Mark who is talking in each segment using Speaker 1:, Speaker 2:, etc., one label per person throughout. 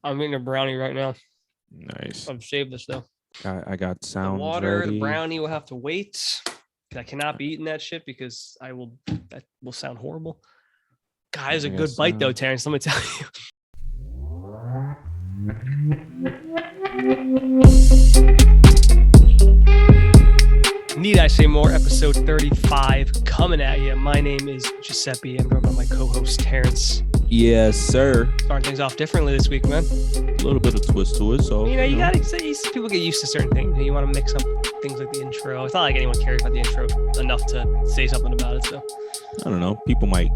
Speaker 1: I'm eating a brownie right now.
Speaker 2: Nice.
Speaker 1: I've saved this though.
Speaker 2: I got
Speaker 1: The
Speaker 2: sounds
Speaker 1: water,
Speaker 2: ready.
Speaker 1: the brownie will have to wait. I cannot be eating that shit because that will sound horrible. Guys, a good bite though, Terrance. Let me tell you. Need I say more? Episode 35 coming at you. My name is Giuseppe. I'm joined by my co-host Terrance.
Speaker 2: Yes, sir.
Speaker 1: Starting things off differently this week, man.
Speaker 2: A little bit of twist to it. So
Speaker 1: you gotta say people get used to certain things. You want to mix up things like the intro. It's not like anyone cares about the intro enough to say something about it. So
Speaker 2: I don't know. People might,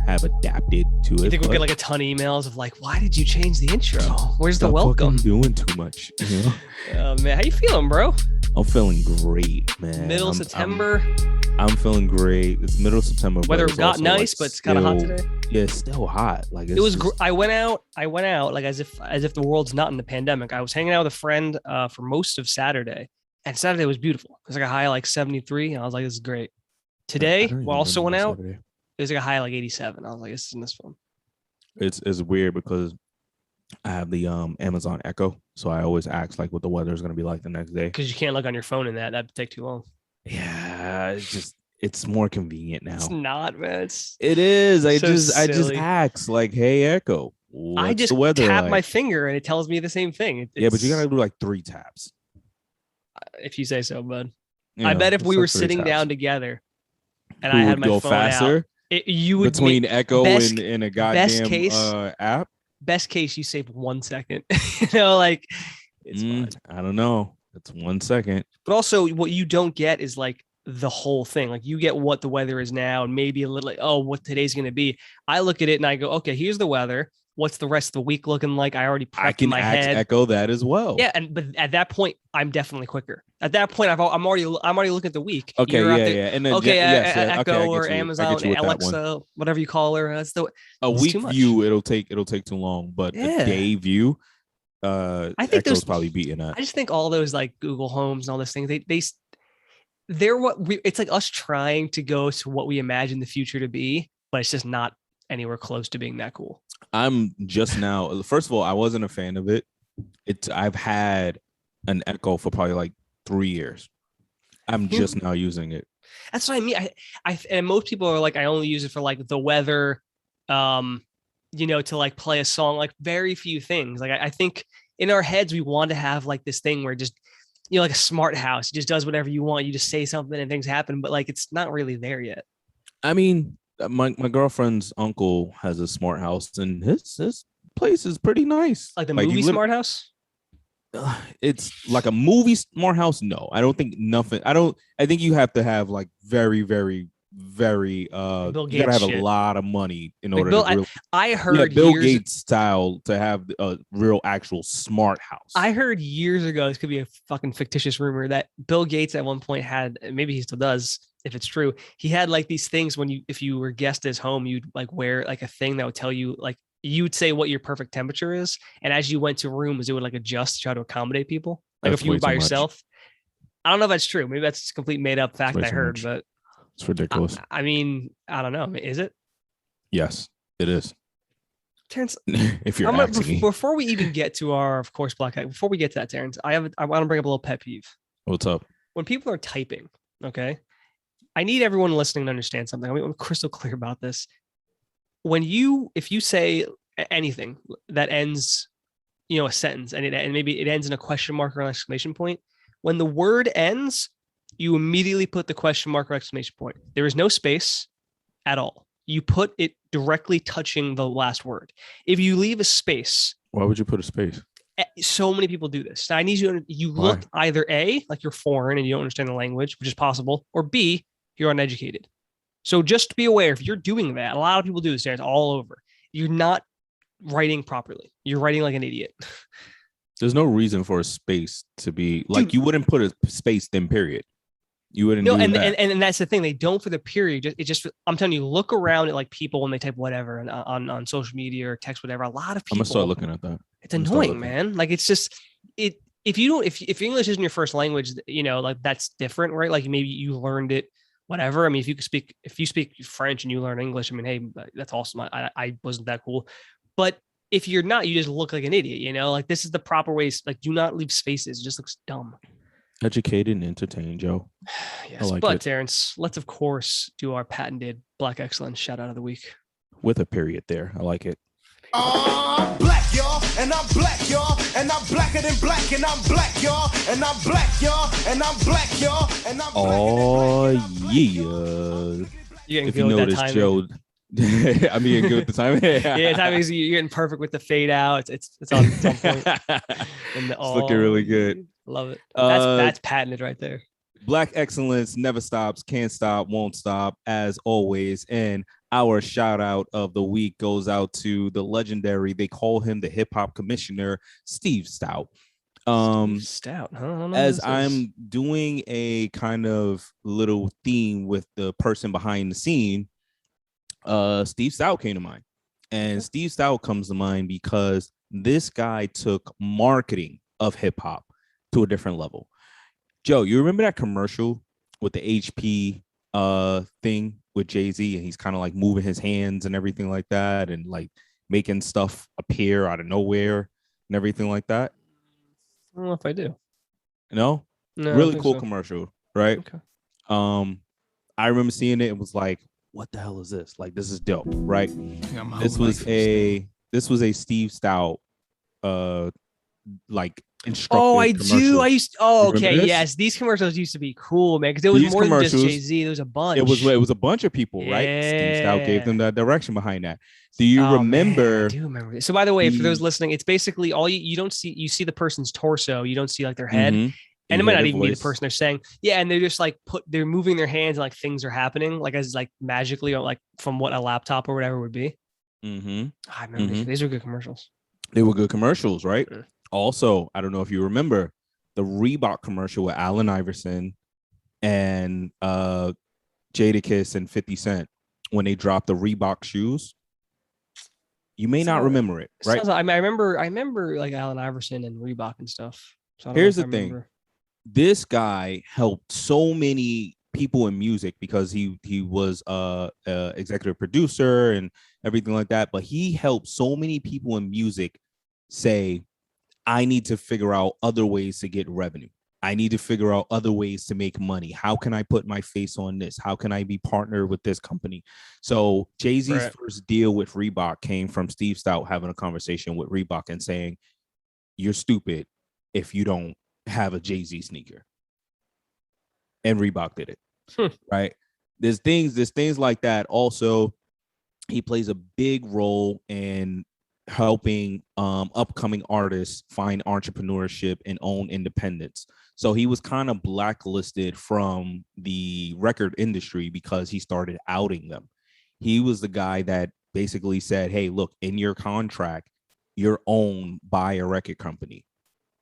Speaker 2: have adapted to it.
Speaker 1: You think we'll get like a ton of emails of like, why did you change the intro? Where's the
Speaker 2: Stop
Speaker 1: welcome?
Speaker 2: Doing too much.
Speaker 1: Man, how you feeling, bro?
Speaker 2: I'm feeling great, man.
Speaker 1: Middle of September.
Speaker 2: I'm feeling great. It's middle of September.
Speaker 1: Weather got nice, but it's kind of hot today.
Speaker 2: Yeah, it's still hot. Like
Speaker 1: it was. I went out like as if the world's not in the pandemic. I was hanging out with a friend for most of Saturday, and Saturday was beautiful. It was like a high like 73, and I was like, this is great. Today, we also went out. Saturday. It was like a high like 87. I was like, this is fun.
Speaker 2: It's weird because I have the Amazon Echo, so I always ask like what the weather is going to be like the next day.
Speaker 1: Because you can't look on your phone in that. That'd take too long.
Speaker 2: Yeah, it's more convenient now.
Speaker 1: It's not, man.
Speaker 2: It is. I
Speaker 1: so
Speaker 2: just
Speaker 1: silly.
Speaker 2: ask like, hey Echo,
Speaker 1: I just
Speaker 2: the weather
Speaker 1: tap
Speaker 2: like?
Speaker 1: My finger and it tells me the same thing.
Speaker 2: Yeah, but you gotta do like 3 taps.
Speaker 1: If you say so, bud. I bet if we were sitting down together and I had my phone
Speaker 2: faster.
Speaker 1: Out, you would
Speaker 2: between Echo and a goddamn app.
Speaker 1: Best case, you save 1 second. Like it's fine.
Speaker 2: I don't know. It's 1 second.
Speaker 1: But also, what you don't get is like the whole thing. Like you get what the weather is now, and maybe a little like, what today's going to be. I look at it and I go, okay, here's the weather. What's the rest of the week looking like? I already prepped in my head.
Speaker 2: Echo that as well.
Speaker 1: Yeah, but at that point, I'm definitely quicker. At that point, I'm already looking at the week.
Speaker 2: Okay, yeah. And then,
Speaker 1: Echo or Amazon, Alexa, whatever you call her. That's
Speaker 2: a week view. It'll take too long, but a day view. I think Echo's probably beating that.
Speaker 1: I just think all those like Google Homes and all those things. They're it's like us trying to go to what we imagine the future to be, but it's just not anywhere close to being that cool.
Speaker 2: I'm just now. First of all, I wasn't a fan of it. I've had an Echo for probably like 3 years. I'm just now using it.
Speaker 1: That's what I mean. And most people are like, I only use it for like the weather, to like play a song. Like very few things. Like I think in our heads we want to have like this thing where just like a smart house. It just does whatever you want. You just say something and things happen. But like it's not really there yet.
Speaker 2: I mean. My girlfriend's uncle has a smart house, and his place is pretty nice.
Speaker 1: Like the movie smart house?
Speaker 2: It's like a movie smart house. No, I don't think nothing. I think you have to have like very, very, very. You gotta have a lot of money in order to.
Speaker 1: I heard
Speaker 2: Bill Gates style to have a real actual smart house.
Speaker 1: I heard years ago. This could be a fucking fictitious rumor that Bill Gates at one point had. Maybe he still does. If it's true, he had like these things if you were guest at his home, you'd like wear like a thing that would tell you like you would say what your perfect temperature is, and as you went to rooms, it would like adjust to try to accommodate people. Like if you were by yourself, I don't know if that's true. Maybe that's just a complete made up fact I heard, but
Speaker 2: it's ridiculous.
Speaker 1: I mean, I don't know. Is it?
Speaker 2: Yes, it is.
Speaker 1: Terrance,
Speaker 2: if you're asking me.
Speaker 1: Before we even get to our, of course, black eye, before we get to that, Terrance, I want to bring up a little pet peeve.
Speaker 2: What's up?
Speaker 1: When people are typing, okay. I need everyone listening to understand something. I'm crystal clear about this. If you say anything that ends, a sentence and maybe it ends in a question mark or an exclamation point, when the word ends, you immediately put the question mark or exclamation point. There is no space at all. You put it directly touching the last word. If you leave a space,
Speaker 2: why would you put a space?
Speaker 1: So many people do this. I need you look either A, like you're foreign and you don't understand the language, which is possible, or B, you're uneducated. So just be aware if you're doing that, a lot of people do this. It's all over. You're not writing properly. You're writing like an idiot.
Speaker 2: There's no reason for a space to be like, dude, you wouldn't put a space then period. You wouldn't. No,
Speaker 1: and that's the thing. They don't for the period. I'm telling you, look around at like people when they type whatever and on social media or text, whatever. A lot of people.
Speaker 2: I'm gonna start looking at that.
Speaker 1: It's annoying, man. Like it's just it. If English isn't your first language, like that's different, right? Like maybe you learned it. Whatever. I mean, if you speak French and you learn English, I mean, hey, that's awesome. I wasn't that cool, but if you're not, you just look like an idiot, you know, like this is the proper way. Like, do not leave spaces. It just looks dumb.
Speaker 2: Educated and entertained, Joe.
Speaker 1: Yes, like but it. Terrance, let's of course do our patented Black Excellence shout out of the week
Speaker 2: with a period there. I like it.
Speaker 3: I'm black, y'all, and I'm black, y'all, and I'm blacker than black, and I'm black, y'all, and I'm black, y'all, and I'm black, y'all, and I'm
Speaker 2: black. Oh yeah. If you notice, Joe. I mean, good with the timing.
Speaker 1: Yeah, timing is you're getting perfect with the fade out. It's on point.
Speaker 2: It's looking really good.
Speaker 1: Love it. That's patented right there.
Speaker 2: Black excellence never stops, can't stop, won't stop, as always. And our shout out of the week goes out to the legendary, they call him the hip hop commissioner, Steve Stout.
Speaker 1: Steve Stout, huh?
Speaker 2: As I'm doing a kind of little theme with the person behind the scene, Steve Stout came to mind. And Steve Stout comes to mind because this guy took marketing of hip hop to a different level. Joe, you remember that commercial with the HP thing with Jay-Z, and he's kind of like moving his hands and everything like that, and like making stuff appear out of nowhere and everything like that?
Speaker 1: I don't know if I do.
Speaker 2: No, really cool commercial, right?
Speaker 1: Okay.
Speaker 2: I remember seeing it. It was like, what the hell is this? Like, this is dope, right? This was a Steve Stout, like instructive.
Speaker 1: Oh, I
Speaker 2: commercial.
Speaker 1: do. I used. Oh, okay. Yes, these commercials used to be cool, man. Because it was more than just Jay-Z. There was a bunch.
Speaker 2: It was a bunch of people, right? Steve Stout gave them the direction behind that. Do you remember?
Speaker 1: Man, I do remember this. So, by the way, for those listening, it's basically all you don't see. You see the person's torso. You don't see like their head. Mm-hmm. And it might not even be the person they're saying. Yeah, and they're just like they're moving their hands and like things are happening, like as like magically or like from what a laptop or whatever would be.
Speaker 2: Mm-hmm.
Speaker 1: I remember these were good commercials.
Speaker 2: They were good commercials, right? Mm-hmm. Also, I don't know if you remember the Reebok commercial with Allen Iverson and Jadakiss and 50 Cent when they dropped the Reebok shoes. You may not remember it, right?
Speaker 1: I remember like Allen Iverson and Reebok and stuff. So
Speaker 2: here's the thing. This guy helped so many people in music because he was executive producer and everything like that. But he helped so many people in music say, I need to figure out other ways to get revenue. I need to figure out other ways to make money. How can I put my face on this? How can I be partnered with this company? So Jay-Z's first deal with Reebok came from Steve Stout having a conversation with Reebok and saying, you're stupid if you don't have a Jay-Z sneaker. And Reebok did it. Right? There's things like that. Also, he plays a big role in helping upcoming artists find entrepreneurship and own independence. So he was kind of blacklisted from the record industry because he started outing them. He was the guy that basically said, hey, look, in your contract, you're owned by a record company.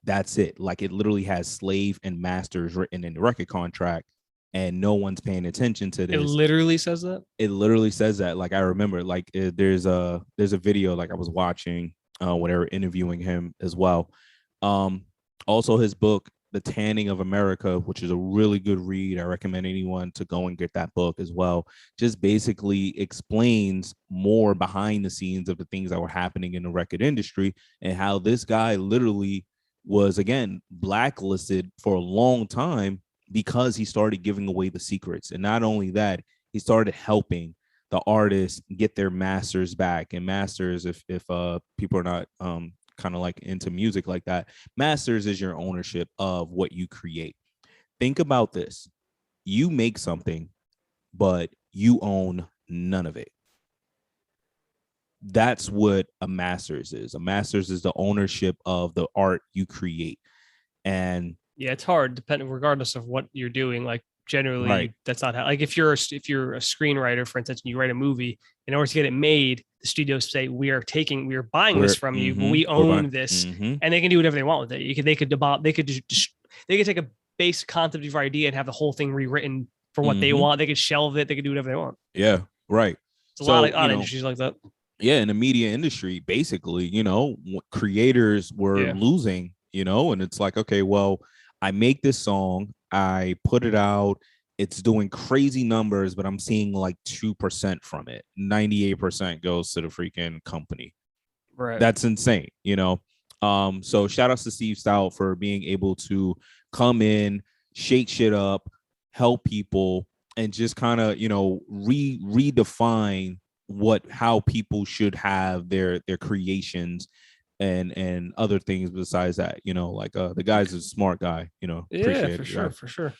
Speaker 2: That's it. Like, it literally has slave and masters written in the record contract, and no one's paying attention to this.
Speaker 1: It literally says that?
Speaker 2: It literally says that. Like, I remember, like, there's a video, like, I was watching when they were interviewing him as well. Also, his book, The Tanning of America, which is a really good read. I recommend anyone to go and get that book as well. Just basically explains more behind the scenes of the things that were happening in the record industry and how this guy literally was, again, blacklisted for a long time because he started giving away the secrets. And not only that, he started helping the artists get their masters back. And masters, if people are not kind of like into music like that, masters is your ownership of what you create. Think about this. You make something, but you own none of it. That's what a master's is. A master's is the ownership of the art you create. And
Speaker 1: yeah, it's hard depending regardless of what you're doing. Like generally that's not how, like if you're a screenwriter, for instance, and you write a movie, in order to get it made, the studios say we are buying this from you, but we own this, and they can do whatever they want with it. They could take a base concept of your idea and have the whole thing rewritten for what they want. They could shelve it. They could do whatever they want.
Speaker 2: Yeah, right.
Speaker 1: It's a lot of industries like that.
Speaker 2: Yeah, in the media industry, basically, creators were losing, and it's like, okay, well, I make this song, I put it out, it's doing crazy numbers, but I'm seeing like 2% from it. 98% goes to the freaking company.
Speaker 1: Right.
Speaker 2: That's insane, you know. So shout outs to Steve Stout for being able to come in, shake shit up, help people, and just kind of, you know, redefine how people should have their creations and other things besides that, you know, like the guy's a smart guy, you know.
Speaker 1: Yeah,
Speaker 2: Appreciate
Speaker 1: for
Speaker 2: it,
Speaker 1: sure,
Speaker 2: guy.
Speaker 1: for sure.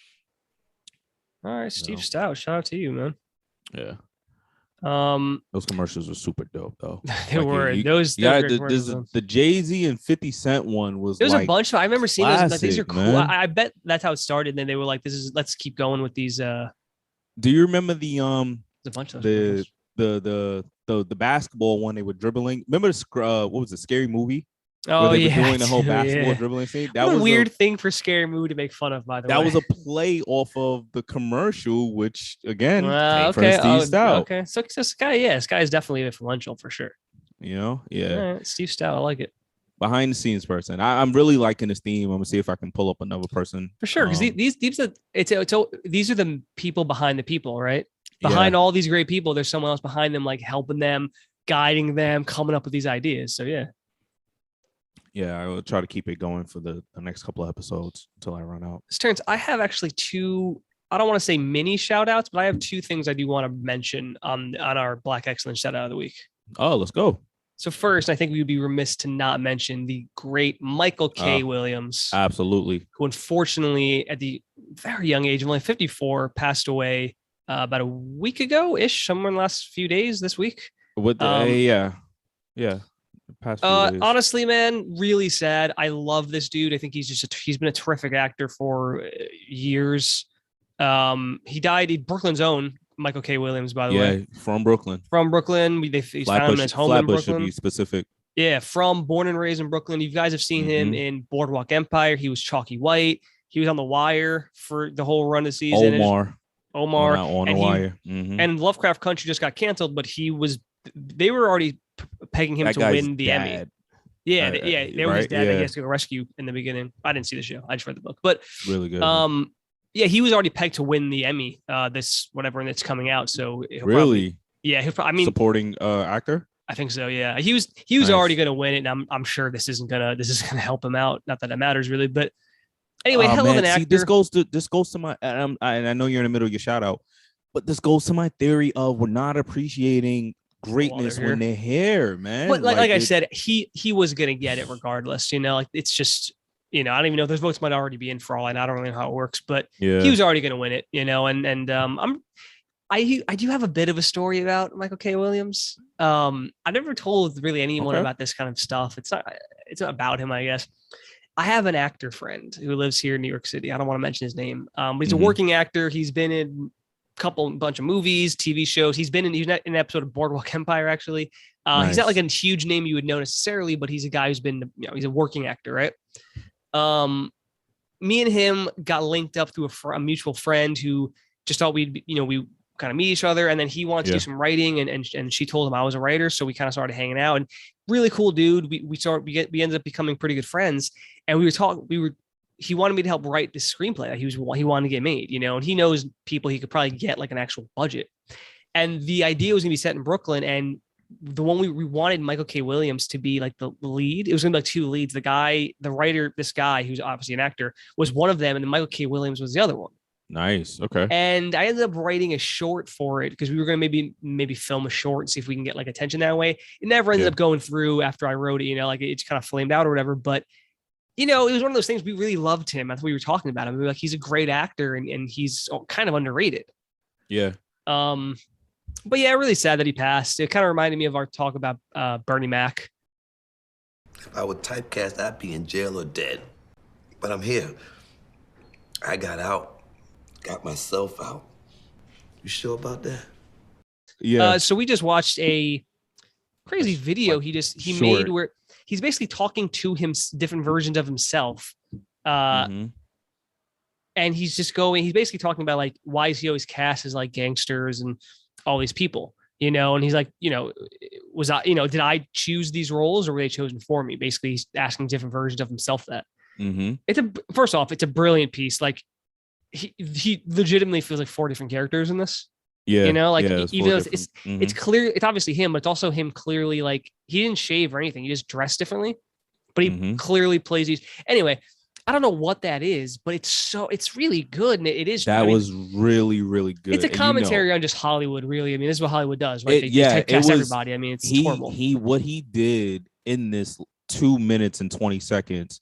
Speaker 1: All right, Steve
Speaker 2: No.
Speaker 1: Stout, shout out to you, man.
Speaker 2: Yeah.
Speaker 1: Um,
Speaker 2: Those commercials were super dope, though.
Speaker 1: they
Speaker 2: Like,
Speaker 1: were
Speaker 2: you-
Speaker 1: those.
Speaker 2: Yeah,
Speaker 1: Great commercials, man.
Speaker 2: the Jay-Z and 50 Cent one was
Speaker 1: There's
Speaker 2: like
Speaker 1: a bunch of. I remember seeing those. Like, these are
Speaker 2: classic,
Speaker 1: cool.
Speaker 2: man.
Speaker 1: I bet that's how it started. And then they were like, let's keep going with these.
Speaker 2: Do you remember the
Speaker 1: There's a bunch of those
Speaker 2: the basketball one they were dribbling? Remember what was it, Scary Movie?
Speaker 1: Oh
Speaker 2: Where they
Speaker 1: yeah,
Speaker 2: were doing the whole basketball
Speaker 1: yeah.
Speaker 2: dribbling scene. That
Speaker 1: What
Speaker 2: was
Speaker 1: a weird thing for Scary Movie to make fun of. By the way,
Speaker 2: that was a play off of the commercial, which again came from
Speaker 1: okay.
Speaker 2: Steve Stout.
Speaker 1: Okay, so this guy, this guy is definitely influential for sure.
Speaker 2: You know, yeah.
Speaker 1: All right, Steve Stout, I like it.
Speaker 2: Behind the scenes person. I'm really liking this theme. I'm gonna see if I can pull up another person
Speaker 1: For sure, because these are these are the people behind the people, right?
Speaker 2: Yeah.
Speaker 1: Behind all these great people, there's someone else behind them, like helping them, guiding them, coming up with these ideas. So yeah.
Speaker 2: Yeah, I will try to keep it going for the next couple of episodes until I run out.
Speaker 1: Terrance, I have actually two. I don't want to say mini shout outs, but I have two things I do want to mention on our Black Excellence shout out of the week.
Speaker 2: Oh, let's go.
Speaker 1: So first, I think we would be remiss to not mention the great Michael K. Williams,
Speaker 2: Absolutely.
Speaker 1: who unfortunately at the very young age of only 54 passed away about a week ago ish, somewhere in the last few days this week.
Speaker 2: With the yeah. Past few days.
Speaker 1: Honestly, man, really sad. I love this dude. I think he's been a terrific actor for years. He died in Brooklyn's own Michael K. Williams, by the way.
Speaker 2: From Brooklyn.
Speaker 1: From Brooklyn. He's found him at home in
Speaker 2: Flatbush should
Speaker 1: Brooklyn.
Speaker 2: be specific.
Speaker 1: Yeah, born and raised in Brooklyn. You guys have seen him in Boardwalk Empire. He was Chalky White. He was on The Wire for the whole run of the season.
Speaker 2: Omar.
Speaker 1: On
Speaker 2: The Wire. Mm-hmm.
Speaker 1: And Lovecraft Country just got canceled, but they were already pegging him to win the Emmy. Yeah, they were his dad that he has to go rescue in the beginning. I didn't see the show. I just read the book. But
Speaker 2: really good.
Speaker 1: Yeah, he was already pegged to win the Emmy this whatever and it's coming out. So
Speaker 2: really?
Speaker 1: Supporting
Speaker 2: actor?
Speaker 1: I think so, yeah. He was already gonna win it, and I'm sure this isn't gonna help him out. Not that it matters really, but anyway, hell of an actor.
Speaker 2: See, this goes to my and I know you're in the middle of your shout out, but this goes to my theory of we're not appreciating greatness when they're here, man.
Speaker 1: But like I said, he was gonna get it regardless. You know, like it's just, you know, I don't even know if those votes might already be in for all. I don't really know how it works, but he was already gonna win it. You know, I do have a bit of a story about Michael K. Williams. I've never told really anyone about this kind of stuff. It's not about him, I guess. I have an actor friend who lives here in New York City. I don't want to mention his name, but he's a working actor. He's been in bunch of movies, TV shows. He's in an episode of Boardwalk Empire, actually. Nice. He's not like a huge name you would know necessarily, but he's a guy who's been, you know, he's a working actor, right? Me and him got linked up through a mutual friend who just thought we kind of meet each other, and then he wanted to do some writing, and she told him I was a writer, so we kind of started hanging out. And really cool dude. We ended up becoming pretty good friends, and he wanted me to help write this screenplay that he wanted to get made, you know, and he knows people he could probably get like an actual budget. And the idea was gonna be set in Brooklyn, and the one we wanted Michael K. Williams to be like the lead. It was gonna be like two leads. The writer, this guy who's obviously an actor, was one of them, and then Michael K. Williams was the other one.
Speaker 2: Nice. Okay.
Speaker 1: And I ended up writing a short for it because we were going to maybe film a short and see if we can get like attention that way. It never ended up going through after I wrote it, you know, like it just kind of flamed out or whatever. But, you know, it was one of those things. We really loved him. That's what we were talking about him. We were like, he's a great actor and he's kind of underrated.
Speaker 2: Yeah.
Speaker 1: But yeah, really sad that he passed. It kind of reminded me of our talk about Bernie Mac.
Speaker 4: If I were typecast, I'd be in jail or dead. But I'm here. I got out. Got myself out. You sure about that?
Speaker 2: Yeah.
Speaker 1: So we just watched a crazy video he made where he's basically talking to him different versions of himself. And he's basically talking about like, why is he always cast as like gangsters and all these people, you know? And he's like, you know, did I choose these roles or were they chosen for me? Basically, he's asking different versions of himself that. First off, it's a brilliant piece. Like, he legitimately feels like 4 different characters in this.
Speaker 2: Yeah,
Speaker 1: You know, like
Speaker 2: yeah, it's
Speaker 1: even
Speaker 2: four
Speaker 1: though it's
Speaker 2: different.
Speaker 1: it's clear, it's obviously him, but it's also him clearly, like he didn't shave or anything. He just dressed differently, but he
Speaker 2: Hmm.
Speaker 1: clearly plays these. Anyway, I don't know what that is, but it's really good. And it is,
Speaker 2: That
Speaker 1: I mean,
Speaker 2: was really, really
Speaker 1: it's a
Speaker 2: good. And
Speaker 1: commentary on just Hollywood, really. I mean, this is what Hollywood does, right?
Speaker 2: it
Speaker 1: They just
Speaker 2: yeah, it
Speaker 1: typecast
Speaker 2: was
Speaker 1: everybody. I mean, it's horrible.
Speaker 2: he what he did in this 2 minutes and 20 seconds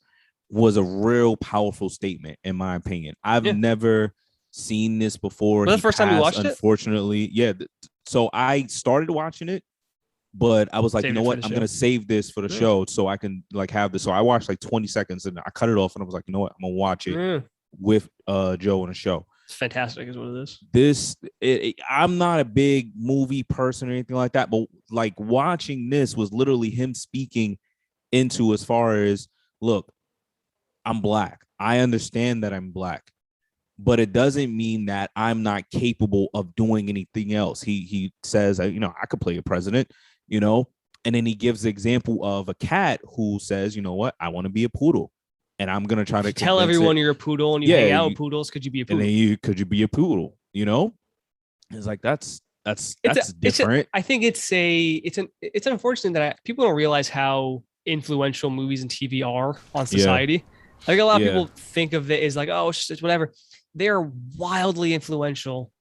Speaker 2: was a real powerful statement, in my opinion. I've
Speaker 1: Yeah.
Speaker 2: never seen this before.
Speaker 1: Was that
Speaker 2: He
Speaker 1: the first time you
Speaker 2: passed,
Speaker 1: watched it?
Speaker 2: unfortunately. Yeah. So I started watching it, but I was like, you
Speaker 1: Saved
Speaker 2: know
Speaker 1: it for
Speaker 2: what?
Speaker 1: the
Speaker 2: I'm
Speaker 1: show.
Speaker 2: gonna save this for the
Speaker 1: Yeah.
Speaker 2: show so I can like have this. So I watched like 20 seconds and I cut it off and I was like, you know what? I'm gonna watch it
Speaker 1: Yeah.
Speaker 2: with Joe on the show.
Speaker 1: It's fantastic, is what it is.
Speaker 2: I'm not a big movie person or anything like that, but like watching this was literally him speaking into, as far as, look, I'm black. I understand that I'm black, but it doesn't mean that I'm not capable of doing anything else. He says, you know, I could play a president, you know, and then he gives the example of a cat who says, you know what, I want to be a poodle, and I'm gonna try to
Speaker 1: Tell
Speaker 2: convince
Speaker 1: everyone
Speaker 2: it.
Speaker 1: you're a poodle and you
Speaker 2: Yeah,
Speaker 1: hang out
Speaker 2: you-
Speaker 1: with poodles. Could you be a
Speaker 2: And
Speaker 1: poodle?
Speaker 2: then could you be a poodle, you know? It's like that's different.
Speaker 1: I think it's unfortunate that people don't realize how influential movies and TV are on society. I think a lot of
Speaker 2: Yeah.
Speaker 1: people think of it as like, oh, it's whatever. They are wildly influential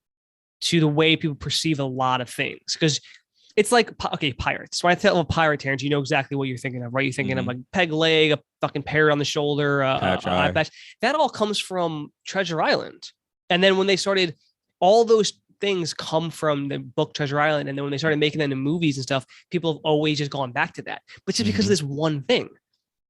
Speaker 1: to the way people perceive a lot of things. Because it's like, okay, pirates. When I tell a pirate, Terrance, you know exactly what you're thinking of, right? You're thinking of like peg leg, a fucking parrot on the shoulder,
Speaker 2: Patch
Speaker 1: eye
Speaker 2: eye.
Speaker 1: patch. That all comes from Treasure Island. And then when they started, all those things come from the book Treasure Island. And then when they started making them into movies and stuff, people have always just gone back to that. But just because of this one thing,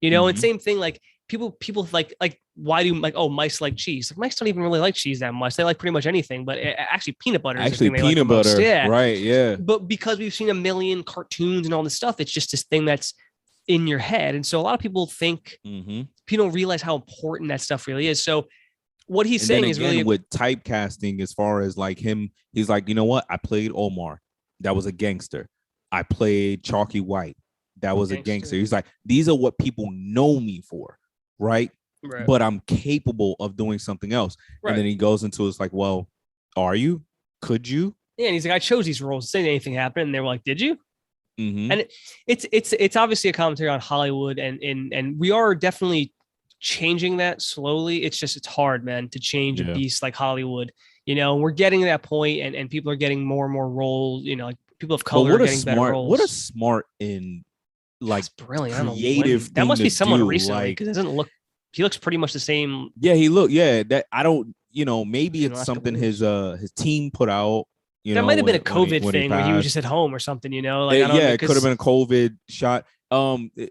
Speaker 1: you know, and same thing, like people like why do like, oh, mice like cheese? Like mice don't even really like cheese that much. They like pretty much anything, but actually peanut butter is the
Speaker 2: Actually,
Speaker 1: thing they like the
Speaker 2: peanut butter,
Speaker 1: most. Yeah.
Speaker 2: right? Yeah,
Speaker 1: But because we've seen a million cartoons and all this stuff, it's just this thing that's in your head. And so a lot of people think people don't realize how important that stuff really is. So what he's
Speaker 2: and
Speaker 1: saying
Speaker 2: then
Speaker 1: is
Speaker 2: again,
Speaker 1: really
Speaker 2: with typecasting, as far as like him, he's like, you know what? I played Omar. That was a gangster. I played Chalky White. That was a gangster. He's like, these are what people know me for, right? But I'm capable of doing something else.
Speaker 1: Right.
Speaker 2: And then he goes into it's like, well, are you? Could you?
Speaker 1: Yeah, and he's like, I chose these roles. Saying anything happened, and they were like, did you?
Speaker 2: Mhm.
Speaker 1: And it's obviously a commentary on Hollywood, and we are definitely changing that slowly. It's just it's hard, man, to change a beast like Hollywood. You know, we're getting to that point, and people are getting more and more roles. You know, like people of color are getting better roles.
Speaker 2: What a smart and like
Speaker 1: that's brilliant.
Speaker 2: creative.
Speaker 1: That must be someone
Speaker 2: do,
Speaker 1: recently because it doesn't look. He looks pretty much the same.
Speaker 2: Yeah, he looked. Yeah, that I don't. You know, maybe
Speaker 1: In the
Speaker 2: it's
Speaker 1: last
Speaker 2: something
Speaker 1: couple
Speaker 2: his team put out. You
Speaker 1: that
Speaker 2: know,
Speaker 1: might have been a
Speaker 2: when
Speaker 1: COVID thing where he was just at home or something. You know, like I don't know,
Speaker 2: it could have been a COVID shot.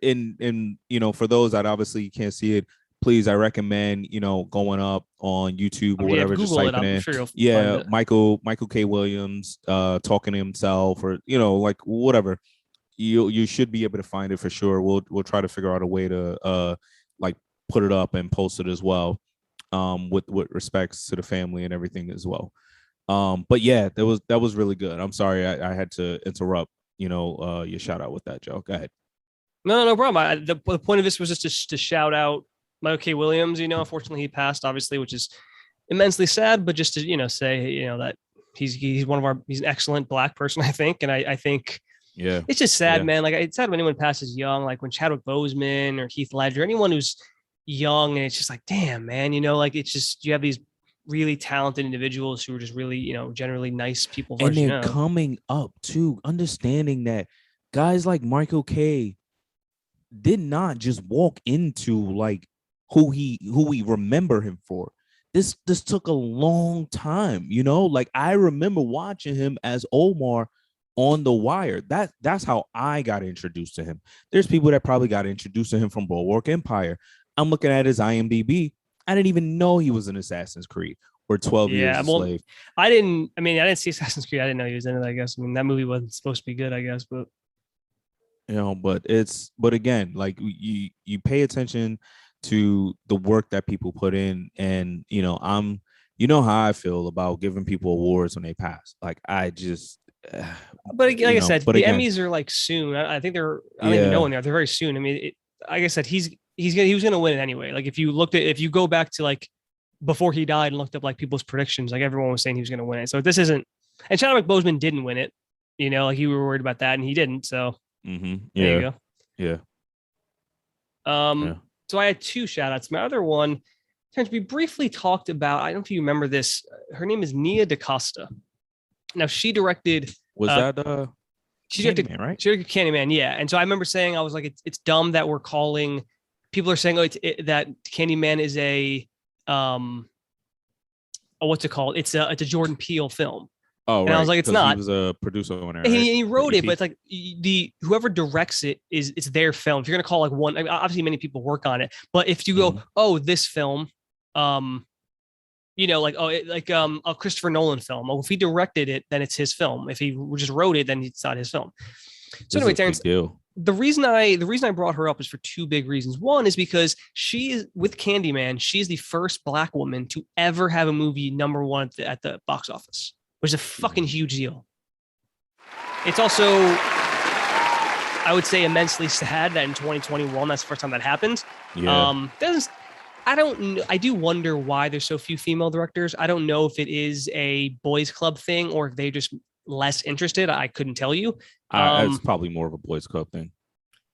Speaker 2: In you know, for those that obviously can't see it, please, I recommend, you know, going up on YouTube or whatever, just typing in.
Speaker 1: Sure
Speaker 2: yeah, Michael K. Williams talking to himself, or you know, like whatever. You should be able to find it for sure. We'll try to figure out a way to like put it up and post it as well, with respects to the family and everything as well. But yeah, that was really good. I'm sorry I had to interrupt, you know, your shout out with that, Joe. Go ahead.
Speaker 1: No problem. The point of this was just to shout out Michael K. Williams. You know, unfortunately he passed, obviously, which is immensely sad. But just to, you know, say, you know, that he's an excellent black person, I think, and I think.
Speaker 2: Yeah,
Speaker 1: it's just sad, man. Like it's sad when anyone passes young, like when Chadwick Boseman or Heath Ledger, anyone who's young, and it's just like, damn, man, you know, like it's just you have these really talented individuals who are just really, you know, generally nice people.
Speaker 2: And they're coming up too, understanding that guys like Michael K. did not just walk into like who we remember him for. This took a long time, you know. Like I remember watching him as Omar on The Wire. That's how I got introduced to him. There's people that probably got introduced to him from Bulwark Empire. I'm looking at his IMDb. I didn't even know he was in Assassin's Creed or 12 Years a Slave.
Speaker 1: I didn't see Assassin's Creed. I didn't know he was in it, I guess. I mean, that movie wasn't supposed to be good, I guess, but
Speaker 2: you know, but again, like you pay attention to the work that people put in, and you know, you know how I feel about giving people awards when they pass. Like I just
Speaker 1: but like I said, the Emmys are like soon. I think they're. I don't even know when they're very soon. I mean, like I said, he was gonna win it anyway. Like if you go back to like before he died and looked up like people's predictions, like everyone was saying he was gonna win it. So this isn't And Chadwick Boseman didn't win it. You know, like you were worried about that, and he didn't. So
Speaker 2: Yeah.
Speaker 1: there you go.
Speaker 2: Yeah.
Speaker 1: So I had 2 shout outs. My other one, Terrance, we briefly talked about, I don't know if you remember this. Her name is Nia DaCosta. Now she directed.
Speaker 2: Was that
Speaker 1: she directed
Speaker 2: Candyman, right?
Speaker 1: She directed Candyman, yeah. And so I remember saying, I was like, it's dumb that we're calling. People are saying, that Candyman is a what's it called? It's a Jordan Peele film.
Speaker 2: Oh,
Speaker 1: and
Speaker 2: right.
Speaker 1: I was like, it's not.
Speaker 2: He was a producer on it. Right?
Speaker 1: He wrote it, but it's like whoever directs it it's their film. If you're gonna call like one, I mean, obviously many people work on it, but if you go, oh, this film, you know, like a Christopher Nolan film. Oh, if he directed it, then it's his film. If he just wrote it, then it's not his film. So anyway, Terrance, the reason I brought her up is for 2 big reasons. One is because she is with Candyman. She's the first Black woman to ever have a movie #1 at the box office, which is a fucking huge deal. It's also, I would say, immensely sad that in 2021, that's the first time that happened.
Speaker 2: Yeah.
Speaker 1: I do wonder why there's so few female directors. I don't know if it is a boys club thing or if they're just less interested. I couldn't tell you.
Speaker 2: It's probably more of a boys club thing.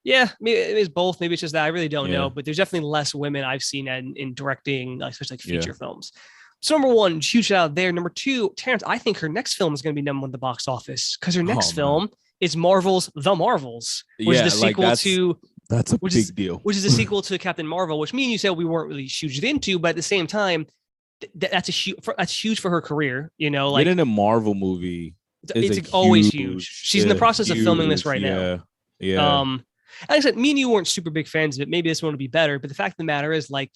Speaker 1: Yeah, maybe it is both. Maybe it's just that I really don't know. But there's definitely less women I've seen in directing, especially like feature films. So #1, huge shout out there. #2, Terrance, I think her next film is going to be #1 at the box office because her next film is Marvel's The Marvels, which is the sequel to.
Speaker 2: That's a big deal.
Speaker 1: Which is a sequel to Captain Marvel, which me and you said we weren't really huge into, but at the same time, that's huge for her career. You know, like
Speaker 2: getting a Marvel movie.
Speaker 1: It's always huge. She's in the process of filming this right now.
Speaker 2: Yeah.
Speaker 1: Like I said, me and you weren't super big fans of it. Maybe this one would be better, but the fact of the matter is, like,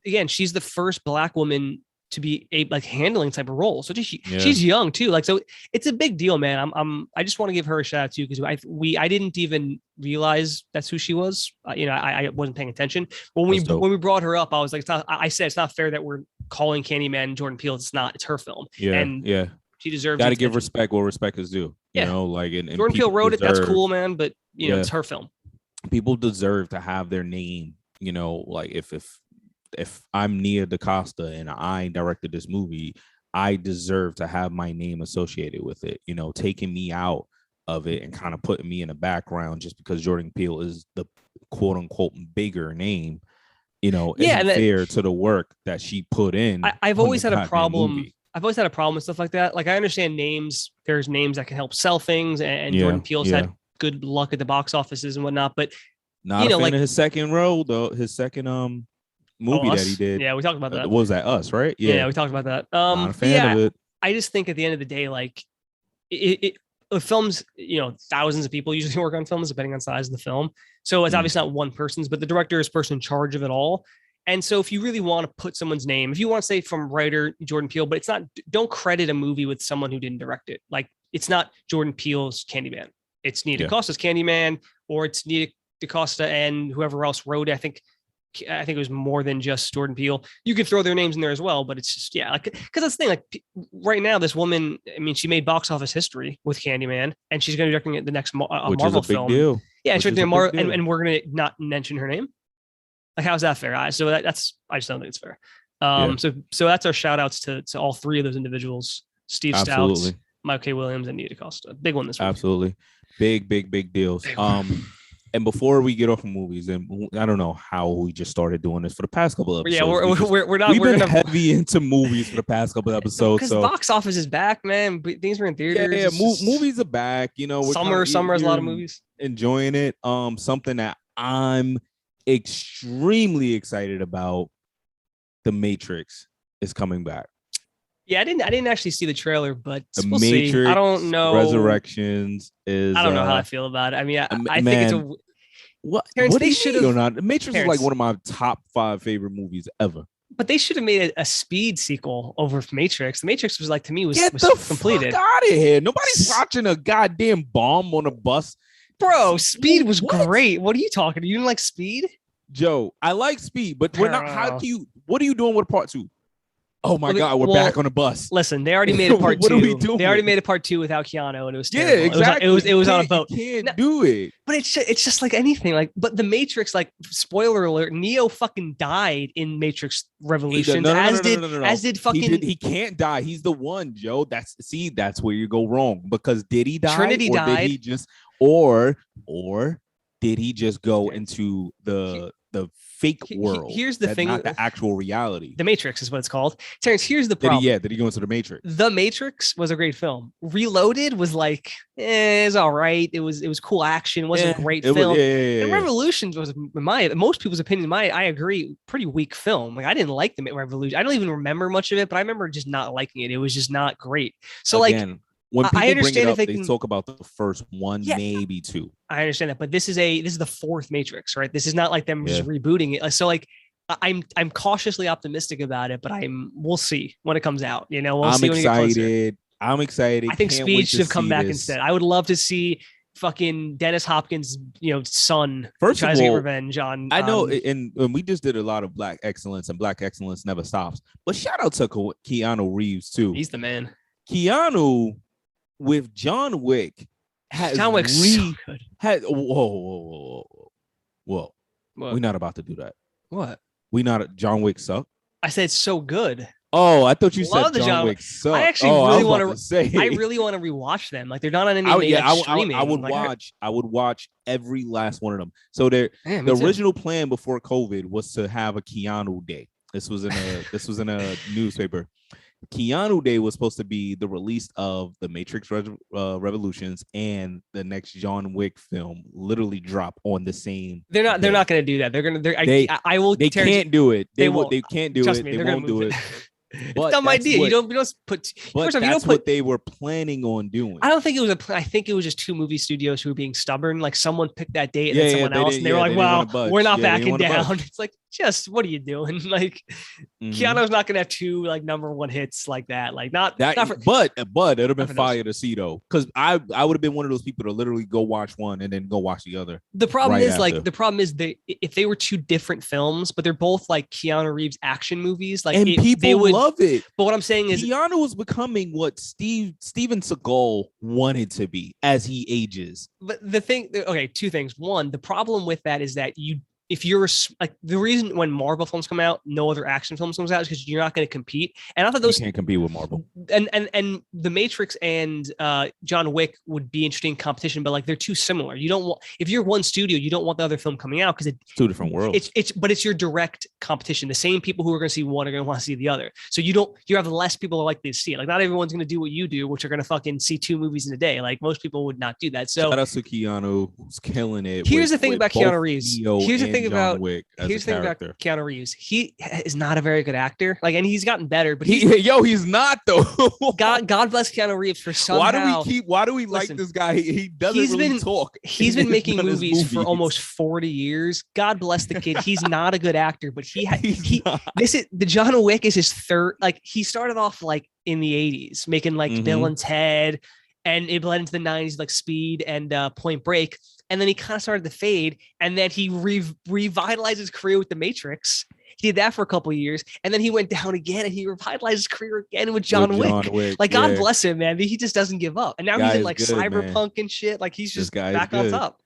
Speaker 1: again, she's the first Black woman to be handling type of role. So she's young too. Like, so it's a big deal, man. I just want to give her a shout out too, because I didn't even realize that's who she was. I wasn't paying attention. When we brought her up, I was like, it's not fair that we're calling Candyman Jordan Peele. It's not. It's her film.
Speaker 2: Yeah.
Speaker 1: She deserves.
Speaker 2: Got to give respect where respect is due. You know, like and
Speaker 1: Jordan Peele wrote it. That's cool, man. But you know, it's her film.
Speaker 2: People deserve to have their name. You know, like if I'm Nia DaCosta and I directed this movie, I deserve to have my name associated with it. You know, taking me out of it and kind of putting me in the background just because Jordan Peele is the quote unquote bigger name. You know, isn't fair to the work that she put in.
Speaker 1: I've always had a problem. I've always had a problem with stuff like that. Like, I understand names. There's names that can help sell things, and Jordan Peele's had good luck at the box offices and whatnot. But
Speaker 2: not a fan of his second role, though. His second movie that he did.
Speaker 1: Yeah, we talked about that.
Speaker 2: What was that? Us, right?
Speaker 1: Yeah, we talked about that.
Speaker 2: Not a fan of it.
Speaker 1: I just think at the end of the day, like films, you know, thousands of people usually work on films depending on size of the film. So it's obviously not one person's, but the director is the person in charge of it all. And so if you really want to put someone's name, if you want to say from writer Jordan Peele, but it's not, don't credit a movie with someone who didn't direct it. Like, it's not Jordan Peele's Candyman. It's Nia DaCosta's Candyman, or it's Nia DaCosta and whoever else wrote it. I think it was more than just Jordan Peele. You could throw their names in there as well, but it's just, like, because that's the thing. Like, right now, this woman, I mean, she made box office history with Candyman, and she's going to be directing the next Marvel film.
Speaker 2: Deal.
Speaker 1: Yeah, it's right there, and we're going to not mention her name. Like, how's that fair? I just don't think it's fair. So that's our shout outs to all 3 of those individuals: Steve Stouts, Michael K. Williams, and Nia DaCosta. Big one this week.
Speaker 2: Absolutely. Big deals. And before we get off of movies, and I don't know how we just started doing this for the past couple of episodes.
Speaker 1: Yeah, we're not.
Speaker 2: We've been heavy into movies for the past couple of episodes.
Speaker 1: Because box office is back, man. Things were in theaters.
Speaker 2: Yeah. Movies are back. You know,
Speaker 1: summer has a lot of movies.
Speaker 2: Enjoying it. Something that I'm extremely excited about. The Matrix is coming back.
Speaker 1: Yeah, I didn't actually see the trailer, but
Speaker 2: we'll Matrix
Speaker 1: see. I don't know.
Speaker 2: Resurrections is.
Speaker 1: I don't know how I feel about it. I mean, I think it's a.
Speaker 2: What?
Speaker 1: Terrance,
Speaker 2: what they should have. The Matrix is like one of my top 5 favorite movies ever.
Speaker 1: But they should have made a Speed sequel over Matrix. The Matrix was like, to me, was completed.
Speaker 2: Fuck out of here! Nobody's watching a goddamn bomb on a bus.
Speaker 1: Bro, Speed was great. What are you talking? You didn't like Speed?
Speaker 2: Joe, I like Speed, but we're not. What are you doing with part 2? Oh my God, we're back on the bus.
Speaker 1: Listen, they already made a part
Speaker 2: What
Speaker 1: two.
Speaker 2: Are we doing?
Speaker 1: They already made a part 2 without Keanu, and it was
Speaker 2: Yeah,
Speaker 1: terrible.
Speaker 2: exactly.
Speaker 1: It was on a boat.
Speaker 2: You can't do it.
Speaker 1: But it's just like anything. Like, but the Matrix, like, spoiler alert, Neo fucking died in Matrix Revolutions, as did fucking.
Speaker 2: He can't die. He's the one, Joe. That's where you go wrong, because did he die?
Speaker 1: Trinity died.
Speaker 2: Did he just or did he just go into the fake world?
Speaker 1: Here's the thing,
Speaker 2: not the actual reality.
Speaker 1: The Matrix is what it's called. Terrance, here's the problem.
Speaker 2: Did he go into the Matrix?
Speaker 1: The Matrix was a great film. Reloaded was like, it's all right. It was cool action. It wasn't a great film. And Revolutions was, in most people's opinion, I agree, pretty weak film. Like, I didn't like the Revolution. I don't even remember much of it, but I remember just not liking it. It was just not great. So again,
Speaker 2: when people
Speaker 1: I understand
Speaker 2: bring it up,
Speaker 1: they
Speaker 2: talk about the first one, maybe 2. I
Speaker 1: understand that, but this is the 4th Matrix, right? This is not like them just rebooting it. So like, I'm cautiously optimistic about it, but we'll see when it comes out. You know,
Speaker 2: I'm excited. I'm excited.
Speaker 1: I think Speed should have come back instead. I would love to see fucking Dennis Hopkins, son
Speaker 2: first
Speaker 1: tries
Speaker 2: of all,
Speaker 1: to get revenge on.
Speaker 2: I know, and we just did a lot of Black excellence, and Black excellence never stops. But shout out to Keanu Reeves too.
Speaker 1: He's the man.
Speaker 2: Keanu with John Wick
Speaker 1: John Wick's so good.
Speaker 2: Whoa. What? We're not about to do that.
Speaker 1: What?
Speaker 2: John Wick suck.
Speaker 1: I said so good.
Speaker 2: Oh, I thought you said John Wick suck.
Speaker 1: I actually really want to say. I really want to rewatch them. Like, they're not on any streaming.
Speaker 2: I would watch every last one of them. So the original plan before COVID was to have a Keanu Day. This was in a newspaper. Keanu Day was supposed to be the release of the Matrix Revolutions and the next John Wick film. Literally drop on the same.
Speaker 1: They're not going to do that. I will.
Speaker 2: They can't do it. They can't do
Speaker 1: Trust
Speaker 2: it.
Speaker 1: Me,
Speaker 2: they won't do it.
Speaker 1: But it's a dumb idea. You don't put.
Speaker 2: But that's what they were planning on doing.
Speaker 1: I don't think it was I think it was just 2 movie studios who were being stubborn. Like, someone picked that date and then someone else, and they were like, "Well, we're not backing down." It's like, just what are you doing? Like, Keanu's not gonna have 2 like #1 hits like that. Like, not that.
Speaker 2: But it'd have been fire to see though, because I would have been one of those people to literally go watch one and then go watch the other.
Speaker 1: The problem is if they were 2 different films, but they're both like Keanu Reeves action movies, like,
Speaker 2: and people would love it.
Speaker 1: But what I'm saying is,
Speaker 2: Keanu was becoming what Steven Seagal wanted to be as he ages.
Speaker 1: But the thing, 2 things. One, the problem with that is that if you're like, the reason when Marvel films come out, no other action films comes out is because you're not going to compete. And I thought those
Speaker 2: can't compete with Marvel.
Speaker 1: And the Matrix and John Wick would be interesting competition, but like, they're too similar. You don't want, if you're one studio, you don't want the other film coming out because it's
Speaker 2: 2 different worlds.
Speaker 1: It's your direct competition. The same people who are going to see one are going to want to see the other. So you have less people likely to see it. Like, not everyone's going to do what you do, which are going to fucking see 2 movies in a day. Like, most people would not do that. So
Speaker 2: shout out to Keanu, who's killing it.
Speaker 1: Here's the thing about Keanu Reeves.
Speaker 2: Here's the thing about
Speaker 1: Keanu Reeves. He is not a very good actor. Like, and he's gotten better, but
Speaker 2: he's not though.
Speaker 1: God bless Keanu Reeves for somehow.
Speaker 2: Why do we like this guy? He doesn't really talk.
Speaker 1: He's been making movies for almost 40 years. God bless the kid. He's not a good actor, but the John Wick is his 3rd. Like, he started off like in the 80s making like Bill and Ted, and it bled into the 90s like Speed and Point Break. And then he kind of started to fade, and then he revitalized his career with The Matrix. He did that for a couple of years, and then he went down again, and he revitalized his career again with John Wick. Like, God bless him, man. He just doesn't give up. And now he's in like Cyberpunk and shit. Like, he's just back on top.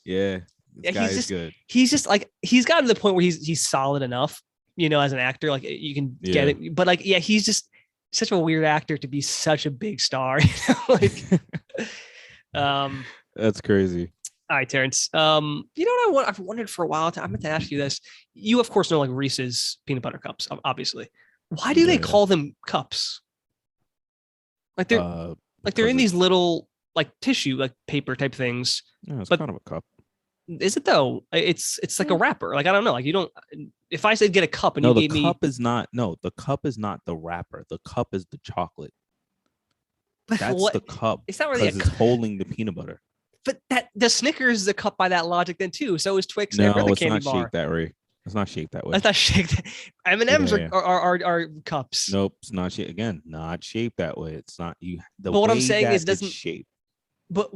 Speaker 2: Yeah, he's good.
Speaker 1: He's just like, he's gotten to the point where he's solid enough, as an actor. Like, you can get it, but like, he's just such a weird actor to be such a big star. Like,
Speaker 2: that's crazy.
Speaker 1: All right, Terrance. You know what I've wondered for a while. I meant to ask you this. You, of course, know like Reese's peanut butter cups, obviously. Why do they call them cups? Like, they're in these little like tissue, like paper type things.
Speaker 2: Yeah, it's kind of a cup.
Speaker 1: Is it though? It's like a wrapper. Like, I don't know. Like, you don't. If I said get a cup and you gave me,
Speaker 2: the cup is not the wrapper. The cup is the chocolate. That's the cup.
Speaker 1: It's not really
Speaker 2: it's holding the peanut butter.
Speaker 1: But the Snickers is a cup by that logic then too. So is Twix and every other candy bar.
Speaker 2: Shaped that way. It's not shaped that way.
Speaker 1: It's not shaped. M&M's are cups.
Speaker 2: Nope, it's not shaped. Again, not shaped that way. It's not you.
Speaker 1: But what I'm saying is, doesn't
Speaker 2: shape.
Speaker 1: But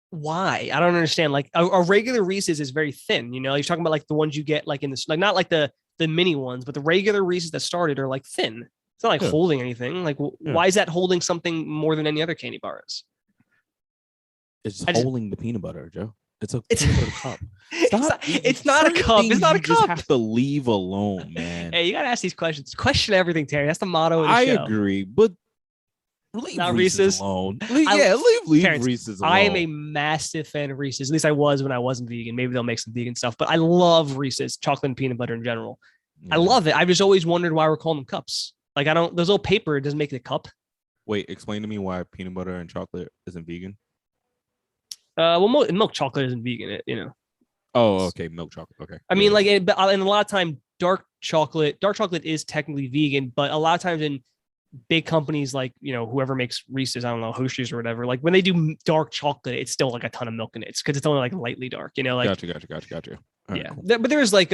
Speaker 1: why? I don't understand. Like, a regular Reese's is very thin. You're talking about like the ones you get like in this, like not like the mini ones, but the regular Reese's that started are like thin. It's not like
Speaker 2: Yeah.
Speaker 1: holding anything. Like,
Speaker 2: Yeah.
Speaker 1: why is that holding something more than any other candy bar is?
Speaker 2: It's
Speaker 1: I just-
Speaker 2: holding the peanut butter, Joe. It's a
Speaker 1: It's-
Speaker 2: peanut butter cup.
Speaker 1: It's not a
Speaker 2: certain
Speaker 1: cup. It's
Speaker 2: things
Speaker 1: not a
Speaker 2: you just
Speaker 1: cup.
Speaker 2: have to leave alone, man.
Speaker 1: Hey, you gotta ask these questions. Question everything, Terry. That's the motto of the
Speaker 2: I
Speaker 1: show.
Speaker 2: agree, but leave
Speaker 1: Not
Speaker 2: Reese's
Speaker 1: Reese's?
Speaker 2: alone.
Speaker 1: I-
Speaker 2: Leave
Speaker 1: Terrence,
Speaker 2: Reese's alone.
Speaker 1: I am a massive fan of Reese's. At least I was when I wasn't vegan. Maybe they'll make some vegan stuff, but I love Reese's chocolate and peanut butter in general. I
Speaker 2: Yeah.
Speaker 1: love it. I've just always wondered why we're calling them cups. Like, I don't. Those little paper doesn't make it a cup.
Speaker 2: Wait, explain to me why peanut butter and chocolate isn't vegan.
Speaker 1: Well, milk chocolate isn't vegan. You know.
Speaker 2: Oh, okay, milk chocolate. Okay.
Speaker 1: I mean, like, and a lot of time, dark chocolate is technically vegan, but a lot of times in big companies like, you know, whoever makes Reese's, I don't know, Hershey's or whatever, like when they do dark chocolate, it's still like a ton of milk in it. It's because it's only like lightly dark, you know, like
Speaker 2: Gotcha. All right,
Speaker 1: yeah.
Speaker 2: cool.
Speaker 1: But there's like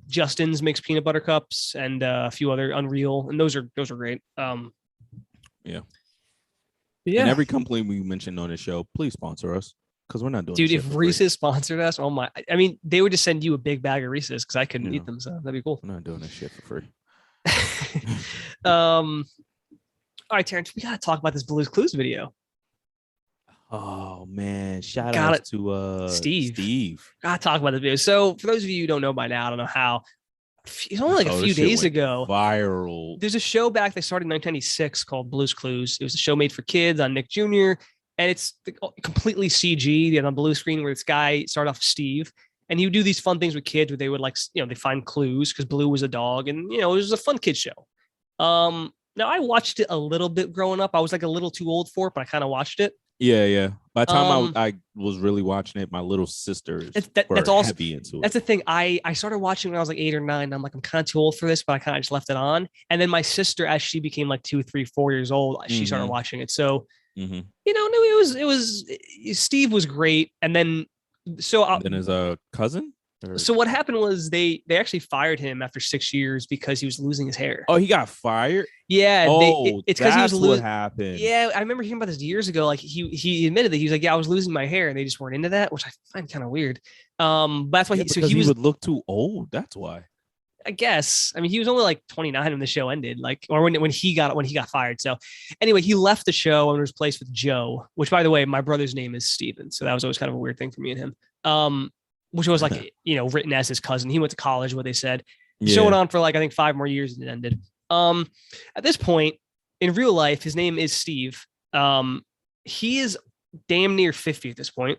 Speaker 1: Justin's makes peanut butter cups and a few other Unreal, and those are great.
Speaker 2: Yeah.
Speaker 1: Yeah.
Speaker 2: And every company we mentioned on this show, please sponsor us because we're not doing.
Speaker 1: Dude,
Speaker 2: this shit
Speaker 1: if
Speaker 2: for free.
Speaker 1: Reese's sponsored us, oh my! I mean, they would just send you a big bag of Reese's because I couldn't
Speaker 2: Yeah.
Speaker 1: eat them, so that'd be cool.
Speaker 2: We're not doing this shit for free.
Speaker 1: All right, Terrence, we gotta talk about this Blue's Clues video.
Speaker 2: Oh man, shout
Speaker 1: Got
Speaker 2: out to
Speaker 1: Steve. Gotta talk about this video. So, for those of you who don't know by now, I don't know how. It's only like a
Speaker 2: Oh,
Speaker 1: few
Speaker 2: this shit
Speaker 1: days
Speaker 2: went
Speaker 1: ago.
Speaker 2: Viral.
Speaker 1: There's a show back they started in 1996 called Blue's Clues. It was a show made for kids on Nick Jr. And it's completely CG. On the blue screen where this guy started off Steve, and he would do these fun things with kids where they would, like, you know, they find clues because Blue was a dog, and, you know, it was a fun kid show. Now I watched it a little bit growing up. I was like a little too old for it, but I kind of watched it.
Speaker 2: Yeah. By the time I was really watching it, my little sisters were
Speaker 1: that's also
Speaker 2: heavy into it.
Speaker 1: That's the thing. I started watching when I was like 8 or 9. I'm like, I'm kind of too old for this, but I kind of just left it on. And then my sister, as she became like 2, 3, 4 years old, she started watching it. So,
Speaker 2: Mhm.
Speaker 1: you know, no, it was Steve was great. And then
Speaker 2: Then his cousin.
Speaker 1: so what happened was they actually fired him after 6 years because he was losing his hair.
Speaker 2: Oh, he got fired.
Speaker 1: Yeah, it's because he was
Speaker 2: what
Speaker 1: losing.
Speaker 2: happened.
Speaker 1: Yeah, I remember hearing about this years ago. Like he admitted that he was like, yeah, I was losing my hair, and they just weren't into that, which I find kind of weird. But that's why
Speaker 2: because he would look too old. That's why.
Speaker 1: I guess. I mean, he was only like 29 when the show ended, like, or when he got fired. So anyway, he left the show and was replaced with Joe, which, by the way, my brother's name is Steven. So that was always kind of a weird thing for me and him. Which was like, you know, written as his cousin. He went to college, what they said. The show went on for like, I think 5 more years and it ended. At this point in real life, his name is Steve. He is damn near 50 at this point.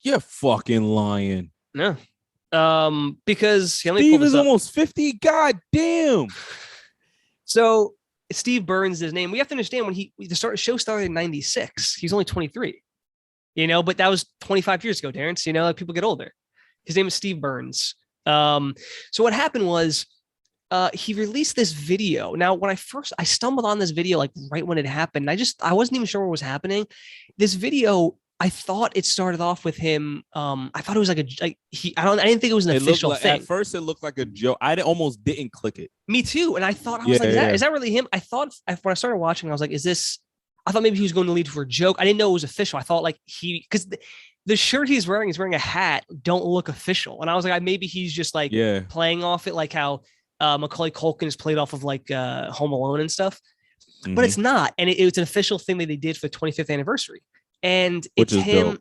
Speaker 2: You're fucking lying.
Speaker 1: No. Because he only
Speaker 2: Steve
Speaker 1: pulled this
Speaker 2: is
Speaker 1: up.
Speaker 2: almost 50. God damn.
Speaker 1: So Steve Burns is his name. We have to understand when the show started in 96. He's only 23. You know, but that was 25 years ago, Terrence. You know, like, people get older. His name is Steve Burns. So what happened was he released this video. Now, when I stumbled on this video like right when it happened, I wasn't even sure what was happening. This video, I thought it started off with him. I thought it was I didn't think it was an official thing.
Speaker 2: At first, it looked like a joke. Almost didn't click it.
Speaker 1: Me too. And I thought, is that really him? I thought when I started watching, I was like, I thought maybe he was going to lead for a joke. I didn't know it was official. I thought like because the shirt he's wearing a hat, don't look official. And I was like, maybe he's just like playing off it, like how Macaulay Culkin is played off of like Home Alone and stuff.
Speaker 2: Mm-hmm.
Speaker 1: But it's not. And it's an official thing that they did for the 25th anniversary. And
Speaker 2: Which
Speaker 1: it's
Speaker 2: is
Speaker 1: him.
Speaker 2: dope.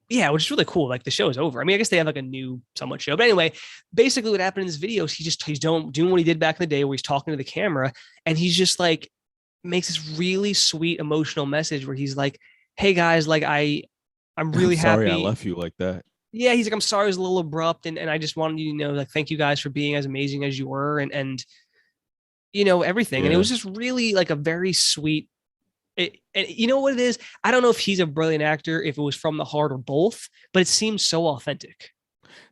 Speaker 1: Yeah, which is really cool. Like, the show is over. I mean, I guess they have like a new somewhat show. But anyway, basically what happened in this video is he's doing what he did back in the day where he's talking to the camera and he's just like makes this really sweet emotional message where he's like, hey guys, like I'm really
Speaker 2: sorry
Speaker 1: happy.
Speaker 2: I left you like that.
Speaker 1: Yeah, he's like, I'm sorry it was a little abrupt and I just wanted you to know, like, thank you guys for being as amazing as you were and you know, everything. And it was just really like a very sweet. And you know what it is? I don't know if he's a brilliant actor, if it was from the heart or both, but it seems so authentic.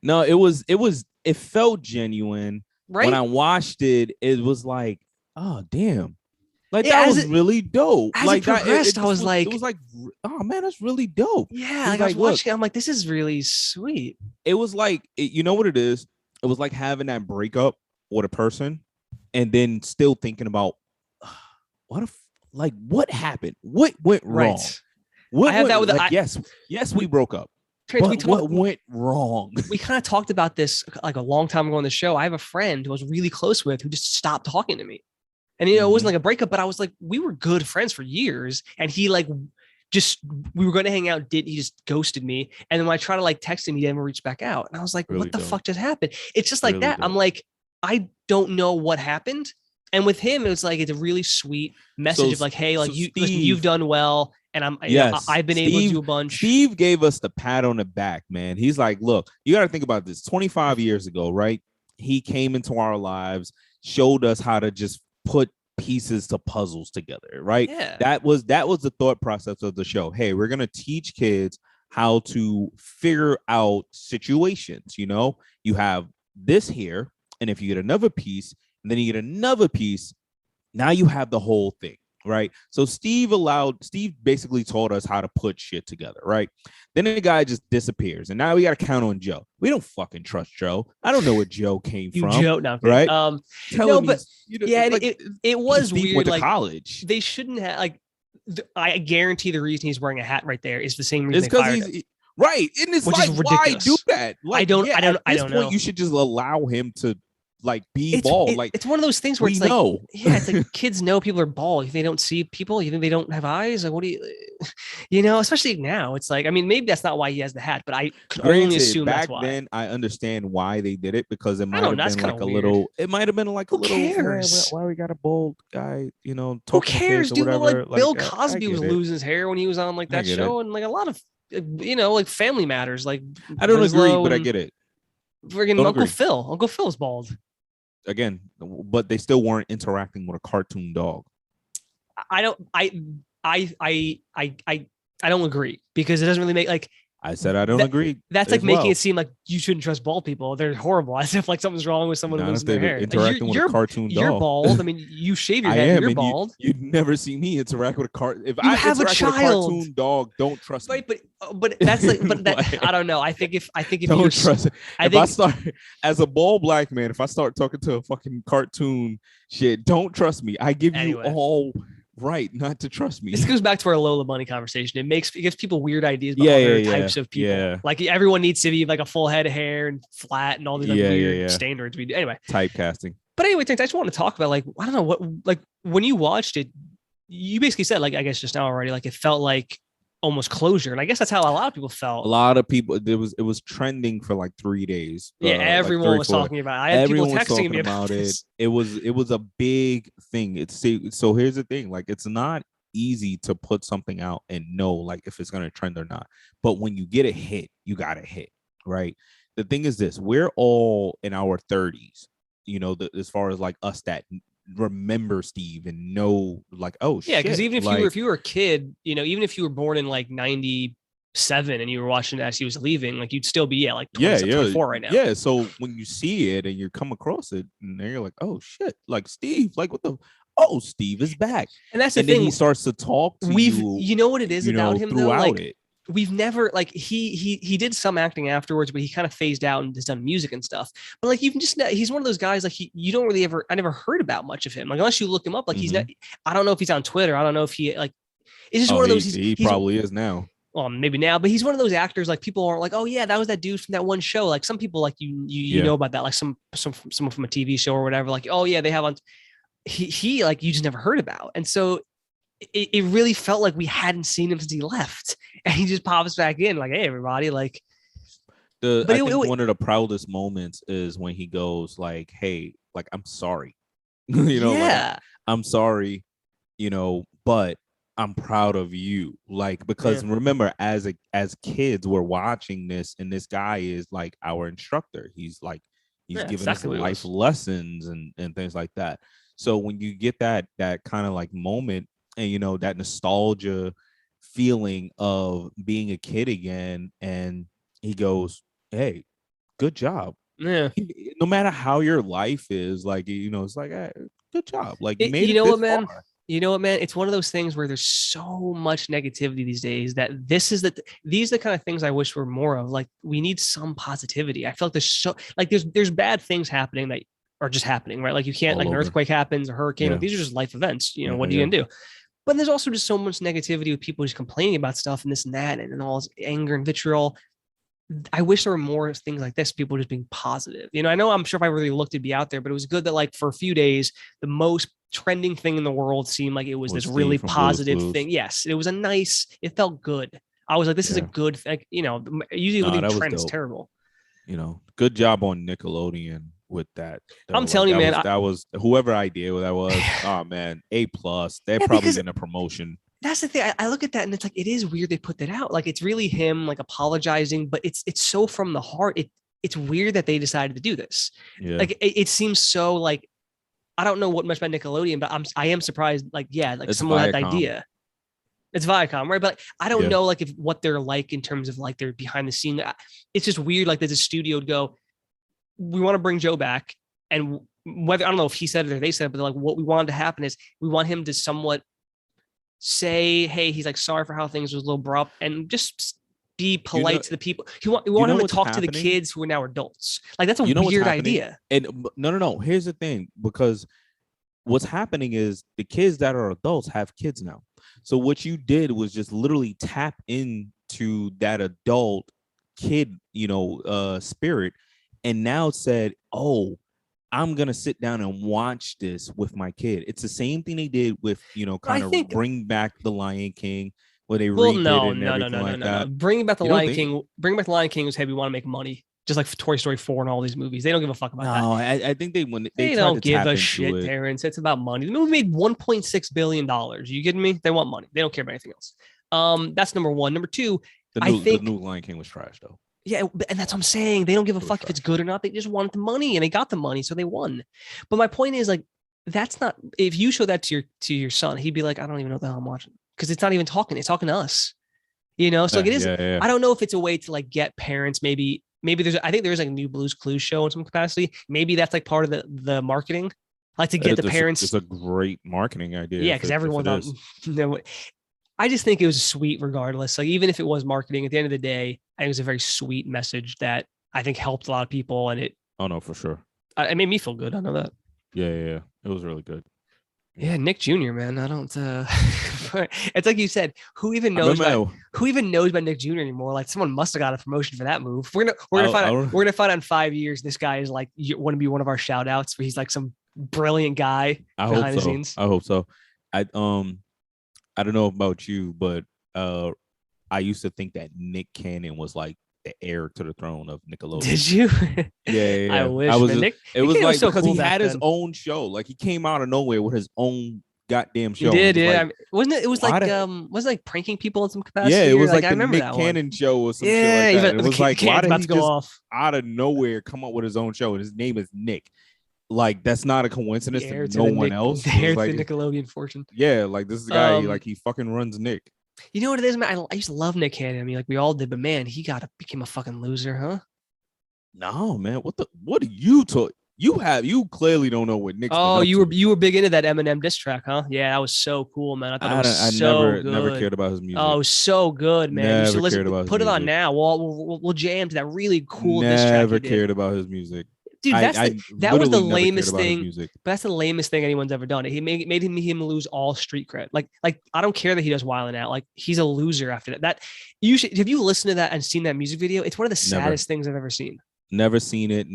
Speaker 2: No, it felt genuine.
Speaker 1: Right?
Speaker 2: When I watched it, it was like, oh damn. Like,
Speaker 1: Yeah,
Speaker 2: that was really dope.
Speaker 1: As
Speaker 2: like
Speaker 1: it progressed, I was like,
Speaker 2: it was like, oh man, that's really dope.
Speaker 1: Yeah, like I was watching, I'm like, this is really sweet.
Speaker 2: It was like, you know what it is? It was like having that breakup with a person and then still thinking about what happened? What went wrong?
Speaker 1: Right.
Speaker 2: What
Speaker 1: I have that with
Speaker 2: yes, we broke up.
Speaker 1: Terrence,
Speaker 2: What went wrong?
Speaker 1: We kind of talked about this like a long time ago on the show. I have a friend who I was really close with who just stopped talking to me. And it wasn't like a breakup, but I was like, we were good friends for years. And he like just we were going to hang out. He just ghosted me. And then when I try to like text him, he never reached back out. And I was like,
Speaker 2: Really
Speaker 1: what the
Speaker 2: dope.
Speaker 1: fuck just happened? It's just like
Speaker 2: Really
Speaker 1: that. I'm
Speaker 2: dope.
Speaker 1: like, I don't know what happened. And with him, it was like, it's a really sweet message of like, hey, like
Speaker 2: so
Speaker 1: listen, you've done well. And I've been able to do a bunch.
Speaker 2: Steve gave us the pat on the back, man. He's like, look, you got to think about this. 25 years ago, right? He came into our lives, showed us how to just put pieces to puzzles together, right?
Speaker 1: Yeah.
Speaker 2: That was the thought process of the show. Hey, we're gonna teach kids how to figure out situations. You know, you have this here, and if you get another piece, and then you get another piece, now you have the whole thing, right? So Steve basically taught us how to put shit together, right? Then the guy just disappears, and now we got to count on Joe. We don't fucking trust Joe. I don't know where Joe came from.
Speaker 1: Joe, no,
Speaker 2: right?
Speaker 1: No, but yeah,
Speaker 2: like,
Speaker 1: it was
Speaker 2: Steve
Speaker 1: weird.
Speaker 2: Went to
Speaker 1: like
Speaker 2: college.
Speaker 1: They shouldn't have like. I guarantee the reason he's wearing a hat right there is the same reason.
Speaker 2: It's because he's right. And it's like, why do that? Like,
Speaker 1: I don't know.
Speaker 2: You should just allow him to like be
Speaker 1: it's,
Speaker 2: bald. Like
Speaker 1: it's one of those things where it's like, it's like kids know people are bald. If they don't see people, you think they don't have eyes? Like, what do you know, especially now, it's like, I mean, maybe that's not why he has the hat, but I could only assume
Speaker 2: back
Speaker 1: that's why.
Speaker 2: Then I understand why they did it, because it might have been like a
Speaker 1: weird.
Speaker 2: little, it might have been like
Speaker 1: Who
Speaker 2: a little,
Speaker 1: cares?
Speaker 2: why we got a bald guy, you know,
Speaker 1: who cares, dude?
Speaker 2: whatever.
Speaker 1: Like Bill Cosby was losing his hair when he was on like that show, and like a lot of, you know, like Family Matters. Like
Speaker 2: I don't agree, but I get it.
Speaker 1: Friggin' Uncle Phil is bald.
Speaker 2: Again, but they still weren't interacting with a cartoon dog.
Speaker 1: I don't agree, because it doesn't really make like.
Speaker 2: I said I don't agree.
Speaker 1: That's like making it seem like you shouldn't trust bald people. They're horrible, as if like something's wrong with someone who loses their hair.
Speaker 2: Interacting with a cartoon dog.
Speaker 1: You're bald. I mean, you shave your head. You're bald.
Speaker 2: You'd never see me interact with a cartoon. If
Speaker 1: you
Speaker 2: I
Speaker 1: have
Speaker 2: interact
Speaker 1: a
Speaker 2: with a cartoon dog, don't trust me.
Speaker 1: But that's like, but that I don't know. I think if
Speaker 2: don't trust it. I start as a bald black man, if I start talking to a fucking cartoon shit, don't trust me. I give you all right not to trust me.
Speaker 1: This goes back to our Lola Bunny conversation. It gives people weird ideas about other types of people. Yeah. Like everyone needs to be like a full head of hair and flat and all these weird standards we do. Anyway,
Speaker 2: typecasting.
Speaker 1: But anyway, I just want to talk about like, I don't know what, like when you watched it, you basically said, like, I guess just now already, like it felt like almost closure. And I guess that's how a lot of people felt.
Speaker 2: A lot of people, it was trending for like 3 days.
Speaker 1: Yeah, everyone was talking about it. I had people texting me about
Speaker 2: it. It was a big thing. So here's the thing, like it's not easy to put something out and know like if it's gonna trend or not. But when you get a hit, you got a hit, right? The thing is this, we're all in our 30s, you know, as far as like us that remember Steve and know like, oh shit.
Speaker 1: Yeah, because even if you were a kid, you know, even if you were born in like 97 and you were watching as he was leaving, like you'd still be at like 24 right now.
Speaker 2: Yeah. So when you see it and you come across it and then you're like, oh shit, like Steve, like what the Steve is back.
Speaker 1: And that's the thing.
Speaker 2: Then he starts to talk to
Speaker 1: you know what it is about him though? Like
Speaker 2: it.
Speaker 1: We've never like he did some acting afterwards, but he kind of phased out and has done music and stuff. But like he's one of those guys like you don't really I never heard about much of him. Like unless you look him up, like he's not. I don't know if he's on Twitter. I don't know if he like. It's just one of those.
Speaker 2: He probably is now.
Speaker 1: Well, maybe now, but he's one of those actors. Like people aren't like, oh yeah, that was that dude from that one show. Like some people like you know about that. Like someone from a TV show or whatever. Like oh yeah, they have on. He like you just never heard about, and so. It really felt like we hadn't seen him since he left, and he just pops back in like, "Hey, everybody!" Like,
Speaker 2: I think one of the proudest moments is when he goes like, "Hey, like I'm sorry, you know, like, I'm sorry, you know, but I'm proud of you, like because remember, as kids, we're watching this, and this guy is like our instructor. He's giving us life lessons and things like that. So when you get that kind of like moment. And, you know, that nostalgia feeling of being a kid again. And he goes, hey, good job.
Speaker 1: Yeah.
Speaker 2: No matter how your life is, like, you know, it's like, hey, good job. Like,
Speaker 1: you know what, man? You know what, man? It's one of those things where there's so much negativity these days that these are the kind of things I wish were more of. Like, we need some positivity. I feel like there's bad things happening that are just happening, right? Like, you can't, like, an earthquake happens, a hurricane. Like, these are just life events. You know, what are you going to do? But there's also just so much negativity with people just complaining about stuff and this and that and all this anger and vitriol. I wish there were more things like this, people just being positive. You know, I know I'm sure if I really looked, it'd be out there, but it was good that like for a few days, the most trending thing in the world seemed like it was this really positive thing. Yes, it was it felt good. I was like, this is a good thing. You know, usually when the trend is terrible.
Speaker 2: You know, good job on Nickelodeon with that.
Speaker 1: I'm telling you, man,
Speaker 2: that was whoever idea that was. Oh man, A+. They're probably in a promotion.
Speaker 1: That's the thing. I look at that and it's like, it is weird they put that out. Like, it's really him like apologizing, but it's so from the heart. It's weird that they decided to do this. Yeah. Like, it seems so like, I don't know what much about Nickelodeon, but I am surprised. Like, yeah, like someone had the idea. It's Viacom, right? But like, I don't know like what they're like in terms of like their behind the scene. It's just weird. Like, there's a studio would go, we want to bring Joe back, and whether I don't know if he said it or they said it, but like what we wanted to happen is we want him to somewhat say, hey, he's like sorry for how things was a little abrupt, and just be polite to the people. We want him to talk to the kids who are now adults. Like, that's a weird idea.
Speaker 2: And no. Here's the thing, because what's happening is the kids that are adults have kids now. So what you did was just literally tap into that adult kid, spirit, and now said, oh, I'm going to sit down and watch this with my kid. It's the same thing they did with, bring back the Lion King, where they
Speaker 1: no. Bringing back the Lion King was, hey, we want to make money. Just like Toy Story 4 and all these movies. They don't give a fuck about that.
Speaker 2: No, I think they
Speaker 1: don't give a shit, Terrance. It's about money. The movie made $1.6 billion. You kidding me? They want money. They don't care about anything else. That's number one. Number two,
Speaker 2: the new Lion King was trash, though.
Speaker 1: Yeah, and that's what I'm saying. They don't give a fuck if it's good or not. They just want the money, and they got the money, so they won. But my point is, like, that's not. If you show that to your son, he'd be like, I don't even know what the hell I'm watching, because it's not even talking. It's talking to us, So like it is. Yeah. I don't know if it's a way to like get parents. Maybe I think there's like a new Blue's Clues show in some capacity. Maybe that's like part of the marketing, like to get the parents.
Speaker 2: It's a great marketing idea.
Speaker 1: Yeah, because everyone's on. I just think it was sweet regardless. Like, even if it was marketing, at the end of the day, I think it was a very sweet message that I think helped a lot of people. And it.
Speaker 2: Oh no, for sure.
Speaker 1: It made me feel good. I know that.
Speaker 2: Yeah. It was really good.
Speaker 1: Yeah, Nick Jr., man. I don't. It's like you said. Who even knows about Nick Jr. anymore? Like, someone must have got a promotion for that move. We're gonna find out in 5 years. This guy is like, you want to be one of our shout outs, where he's like some brilliant guy behind the scenes.
Speaker 2: I hope so. I don't know about you, but I used to think that Nick Cannon was like the heir to the throne of Nickelodeon.
Speaker 1: Did you?
Speaker 2: Yeah.
Speaker 1: I wish.
Speaker 2: It was like, so because cool, he had his own show. Like, he came out of nowhere with his own goddamn show.
Speaker 1: He did, yeah. Like, wasn't it? It was like wasn't it like pranking people in some capacity?
Speaker 2: Yeah, it was like I remember Nick Cannon show or some shit like that. It was like, why did he just out of nowhere come up with his own show, and his name is Nick? Like, that's not a coincidence to no one else.
Speaker 1: The heir to the Nickelodeon fortune.
Speaker 2: Yeah, like, this is the guy, like, he fucking runs Nick.
Speaker 1: You know what it is, man? I used to love Nick Cannon. I mean, like, we all did, but man, he became a fucking loser, huh?
Speaker 2: No, man. What are you talking? You clearly don't know what Nick's.
Speaker 1: Oh, you were big into that Eminem diss track, huh? Yeah, that was so cool, man. I thought it was so good.
Speaker 2: Never cared about his music.
Speaker 1: Oh, so good, man. You should listen. Put it on now. We'll jam to that really cool diss track.
Speaker 2: Never cared about his music.
Speaker 1: Dude, that was the lamest thing. But that's the lamest thing anyone's ever done. He made him lose all street cred. Like I don't care that he does Wildin' Out. Like, he's a loser after that. That you should. Have you listened to that and seen that music video? It's one of the saddest things I've ever seen.
Speaker 2: Never seen it.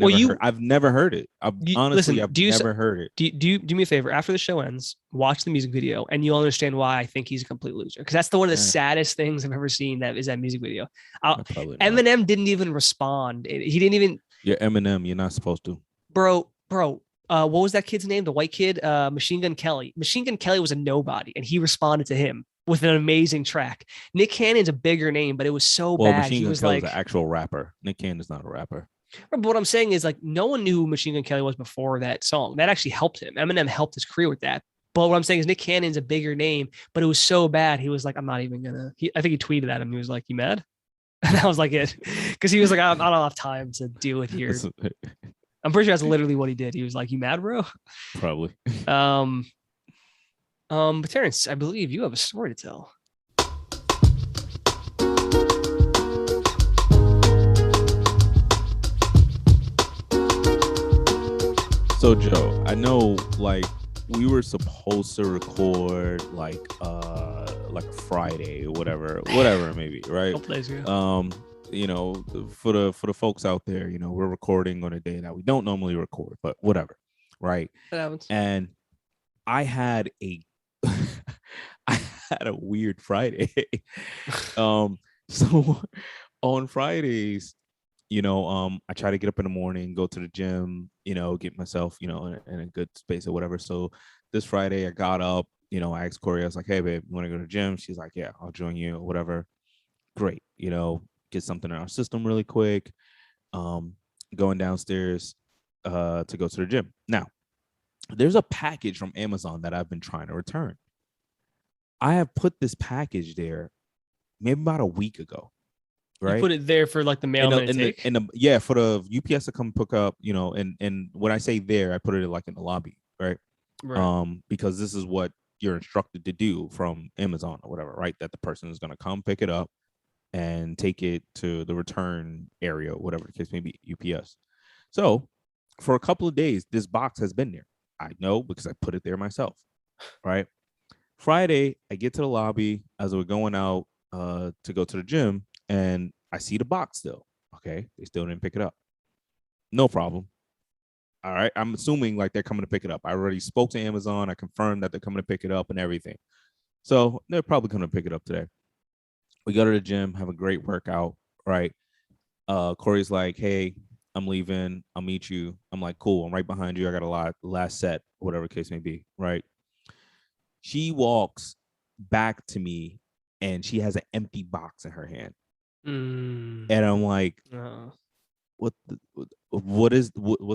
Speaker 2: I've never heard it. I've never heard it.
Speaker 1: Do me a favor. After the show ends, watch the music video, and you'll understand why I think he's a complete loser. Because that's one of the saddest things I've ever seen. That is that music video. Eminem didn't even respond. He didn't even.
Speaker 2: You're Eminem. You're not supposed to.
Speaker 1: Bro. What was that kid's name? The white kid, Machine Gun Kelly. Machine Gun Kelly was a nobody, and he responded to him with an amazing track. Nick Cannon's a bigger name, but it was so bad.
Speaker 2: Machine Gun Kelly's an actual rapper. Nick Cannon's not a rapper.
Speaker 1: But what I'm saying is, like, no one knew who Machine Gun Kelly was before that song. That actually helped him. Eminem helped his career with that. But what I'm saying is, Nick Cannon's a bigger name, but it was so bad. He was like, I'm not even gonna. I think he tweeted at him. He was like, "You mad?" And that was like it, because he was like, I don't have time to deal with your. I'm pretty sure that's literally what he did. He was like, "You mad, bro?"
Speaker 2: Probably.
Speaker 1: But Terrance, I believe you have a story to tell.
Speaker 2: So Joe, I know, like, we were supposed to record like a Friday or whatever it may be, right?
Speaker 1: Couple days ago.
Speaker 2: for the folks out there, we're recording on a day that we don't normally record, but whatever, right?
Speaker 1: That happens.
Speaker 2: And I had a I had a weird Friday. So on Fridays, I try to get up in the morning, go to the gym, get myself, in a good space or whatever. So this Friday I got up, I asked Corey, I was like, hey babe, you want to go to the gym? She's like, yeah, I'll join you or whatever. Great, get something in our system really quick. Going downstairs to go to the gym. Now, there's a package from Amazon that I've been trying to return. I have put this package there maybe about a week ago. Right.
Speaker 1: You put it there for like the mailman to take?
Speaker 2: For the UPS to come pick up, and when I say there, I put it like in the lobby, right? Because this is what you're instructed to do from Amazon or whatever, right? That the person is going to come pick it up and take it to the return area, whatever the case may be, UPS. So for a couple of days, this box has been there. I know because I put it there myself, right? Friday, I get to the lobby as we're going out to go to the gym, and I see the box still. Okay, they still didn't pick it up. No problem. All right, I'm assuming like they're coming to pick it up. I already spoke to Amazon. I confirmed that they're coming to pick it up and everything. So they're probably going to pick it up today. We go to the gym, have a great workout, right? Corey's like, hey, I'm leaving. I'll meet you. I'm like, cool. I'm right behind you. I got a lot, last set, whatever the case may be, right? She walks back to me and she has an empty box in her hand. And I'm like, what's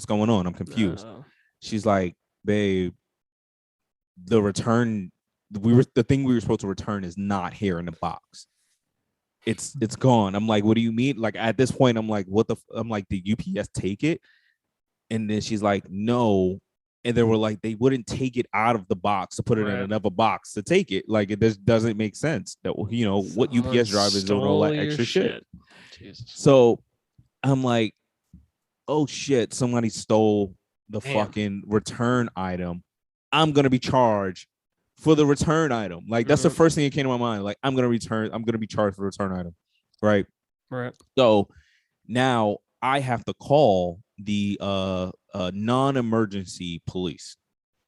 Speaker 2: going on? I'm confused. She's like, babe, the thing we were supposed to return is not here in the box. It's gone. I'm like, what do you mean? Like at this point, I'm like, I'm like, did UPS take it? And then she's like, no. And they were like, they wouldn't take it out of the box to put it in another box to take it. Like it just doesn't make sense that, what UPS drivers doing all that extra shit. Jesus. So I'm like, oh shit, somebody stole the fucking return item. I'm going to be charged for the return item. Like that's the first thing that came to my mind. Like I'm going to be charged for the return item. Right. So now I have to call the non-emergency police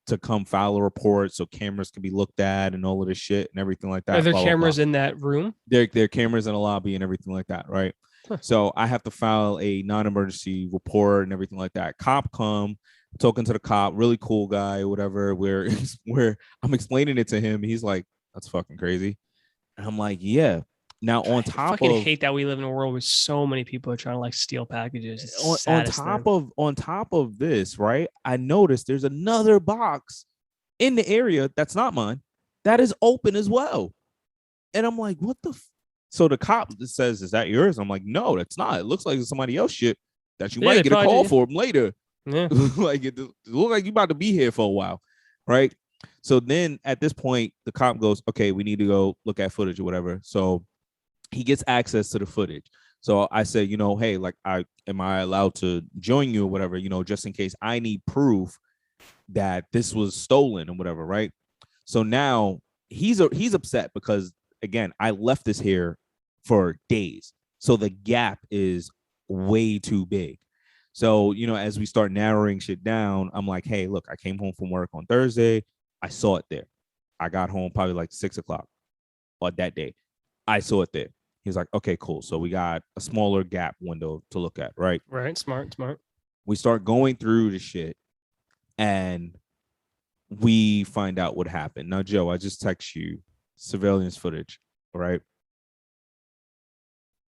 Speaker 2: to come file a report so cameras can be looked at and all of this shit and everything like that.
Speaker 1: Are there cameras in that room?
Speaker 2: There are cameras in the lobby and everything like that, right? So I have to file a non-emergency report and everything like that. Cop come, talking to the cop, really cool guy, whatever, where I'm explaining it to him. He's like, that's fucking crazy. And I'm like, yeah. Now on top
Speaker 1: I fucking hate that we live in a world where so many people are trying to like steal packages.
Speaker 2: On top of this, right? I noticed there's another box in the area that's not mine that is open as well. And I'm like, what the so the cop says, is that yours? I'm like, no, that's not. It looks like it's somebody else shit that you might get a call for them later. Yeah. Like it looks like you about to be here for a while, right? So then at this point, the cop goes, okay, we need to go look at footage or whatever. So he gets access to the footage. So I said, hey, like, am I allowed to join you or whatever, just in case I need proof that this was stolen or whatever, right? So now he's upset because, again, I left this here for days. So the gap is way too big. So, as we start narrowing shit down, I'm like, hey, look, I came home from work on Thursday. I saw it there. I got home probably like 6:00 or that day. I saw it there. He's like, okay, cool. So we got a smaller gap window to look at, right?
Speaker 1: Right. Smart.
Speaker 2: We start going through the shit and we find out what happened. Now, Joe, I just text you surveillance footage, right?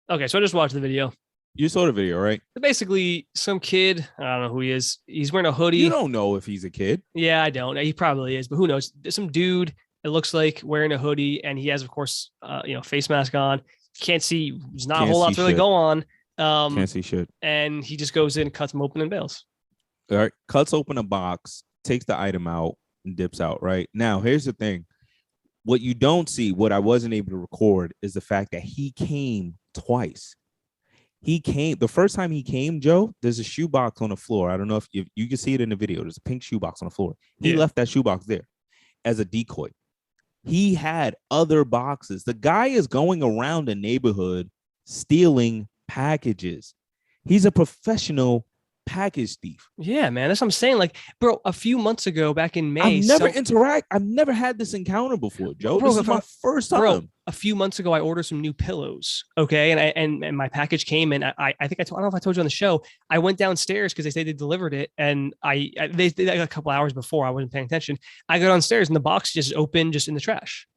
Speaker 1: Okay, so I just watched the video.
Speaker 2: You saw the video, right?
Speaker 1: Basically, some kid, I don't know who he is. He's wearing a hoodie.
Speaker 2: You don't know if he's a kid.
Speaker 1: Yeah, I don't. He probably is, but who knows? Some dude, it looks like, wearing a hoodie, and he has, of course, face mask on. Can't see. There's not a whole lot to really go on.
Speaker 2: Can't see shit.
Speaker 1: And he just goes in, cuts him open, and bails.
Speaker 2: All right. Cuts open a box, takes the item out, and dips out, right? Now, here's the thing. What you don't see, what I wasn't able to record, is the fact that he came twice. He came, the first time he came, Joe, there's a shoebox on the floor. I don't know if you can see it in the video. There's a pink shoebox on the floor. He left that shoebox there as a decoy. He had other boxes. The guy is going around the neighborhood stealing packages. He's a professional package thief.
Speaker 1: Yeah, man. That's what I'm saying. Like, bro, a few months ago, back in May,
Speaker 2: I've never had this encounter before, Joe.
Speaker 1: Bro,
Speaker 2: this is my first time.
Speaker 1: Bro, a few months ago, I ordered some new pillows. Okay. And my package came and I think I don't know if I told you on the show, I went downstairs because they say they delivered it. And they did that a couple hours before. I wasn't paying attention. I go downstairs and the box just opened, just in the trash.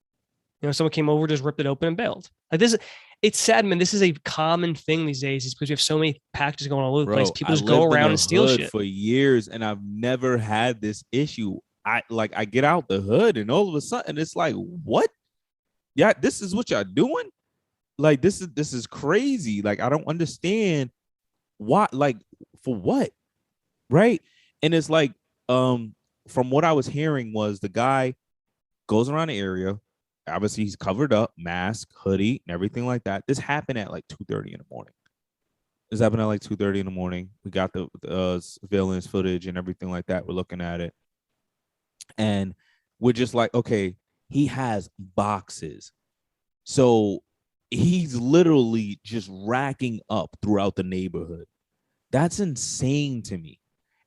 Speaker 1: You know, someone came over, just ripped it open and bailed. Like this, it's sad, man. This is a common thing these days. Is because we have so many packages going all over the place. People just go around and steal shit
Speaker 2: for years, and I've never had this issue. I get out the hood, and all of a sudden, it's like, what? Yeah, this is what y'all doing? Like this is crazy. Like I don't understand why. Like for what? Right? And it's like, from what I was hearing was the guy goes around the area. Obviously, he's covered up, mask, hoodie, and everything like that. This happened at like 2:30 in the morning. This happened at like 2:30 in the morning. We got the surveillance footage and everything like that. We're looking at it. And we're just like, okay, he has boxes. So he's literally just racking up throughout the neighborhood. That's insane to me.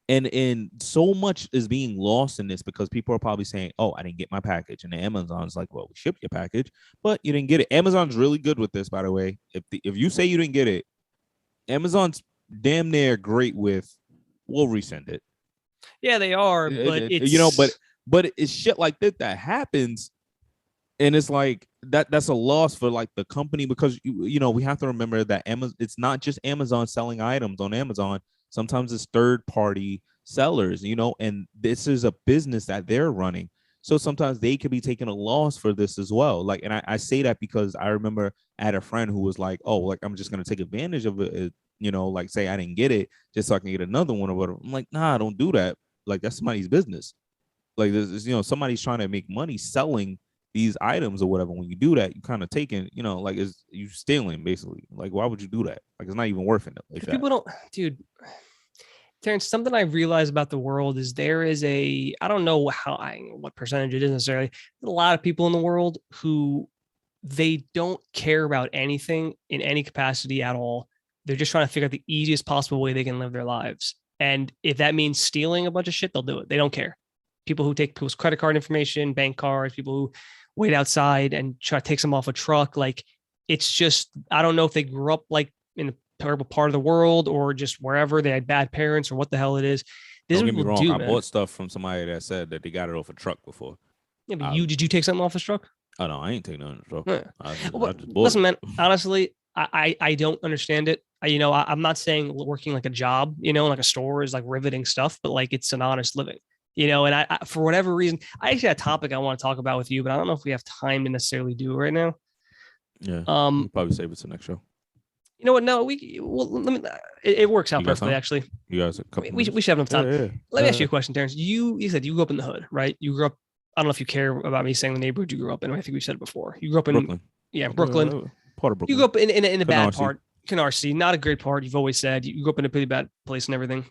Speaker 2: And so much is being lost in this because people are probably saying, oh, I didn't get my package. And Amazon's like, well, we shipped your package, but you didn't get it. Amazon's really good with this, by the way. If you say you didn't get it, Amazon's damn near great with, we'll resend it.
Speaker 1: Yeah, they are. But it's...
Speaker 2: but it's shit like that happens. And it's like that's a loss for like the company because, we have to remember that it's not just Amazon selling items on Amazon. Sometimes it's third-party sellers, and this is a business that they're running. So sometimes they could be taking a loss for this as well. Like, and I say that because I remember I had a friend who was like, oh, like, I'm just going to take advantage of it, like say I didn't get it just so I can get another one or whatever. I'm like, nah, don't do that. Like, that's somebody's business. Like, there's, somebody's trying to make money selling these items or whatever. When you do that, you kind of taking, like, is you stealing basically. Like, why would you do that? Like, it's not even worth it. Like
Speaker 1: people don't, dude. Terrance, something I realized about the world is there is I don't know what percentage it is necessarily. There's a lot of people in the world who they don't care about anything in any capacity at all. They're just trying to figure out the easiest possible way they can live their lives. And if that means stealing a bunch of shit, they'll do it. They don't care. People who take people's credit card information, bank cards, people who wait outside and try to take them off a truck. Like, it's just, I don't know if they grew up like in a terrible part of the world or just wherever they had bad parents or what the hell it is.
Speaker 2: Don't get me wrong. I bought stuff from somebody that said that they got it off a truck before.
Speaker 1: Yeah, but did you take something off a truck?
Speaker 2: Oh no, I ain't taking nothing off a truck.
Speaker 1: Yeah.
Speaker 2: I just
Speaker 1: listen, man, honestly, I don't understand it. I'm not saying working like a job, like a store is like riveting stuff, but like it's an honest living, and I for whatever reason, I actually had a topic I want to talk about with you, but I don't know if we have time to necessarily do it right now.
Speaker 2: Yeah. We'll probably save it to next show.
Speaker 1: You know what? No, let me. It works out perfectly, actually.
Speaker 2: You guys,
Speaker 1: we should have enough time.
Speaker 2: Yeah.
Speaker 1: Let me ask you a question, Terrance. You said you grew up in the hood, right? You grew up. I don't know if you care about me saying the neighborhood you grew up in. I think we said it before. You grew up in
Speaker 2: Brooklyn.
Speaker 1: Yeah, Brooklyn.
Speaker 2: Part of Brooklyn.
Speaker 1: You grew up in a bad part, Canarsie, not a great part. You've always said you grew up in a pretty bad place and everything.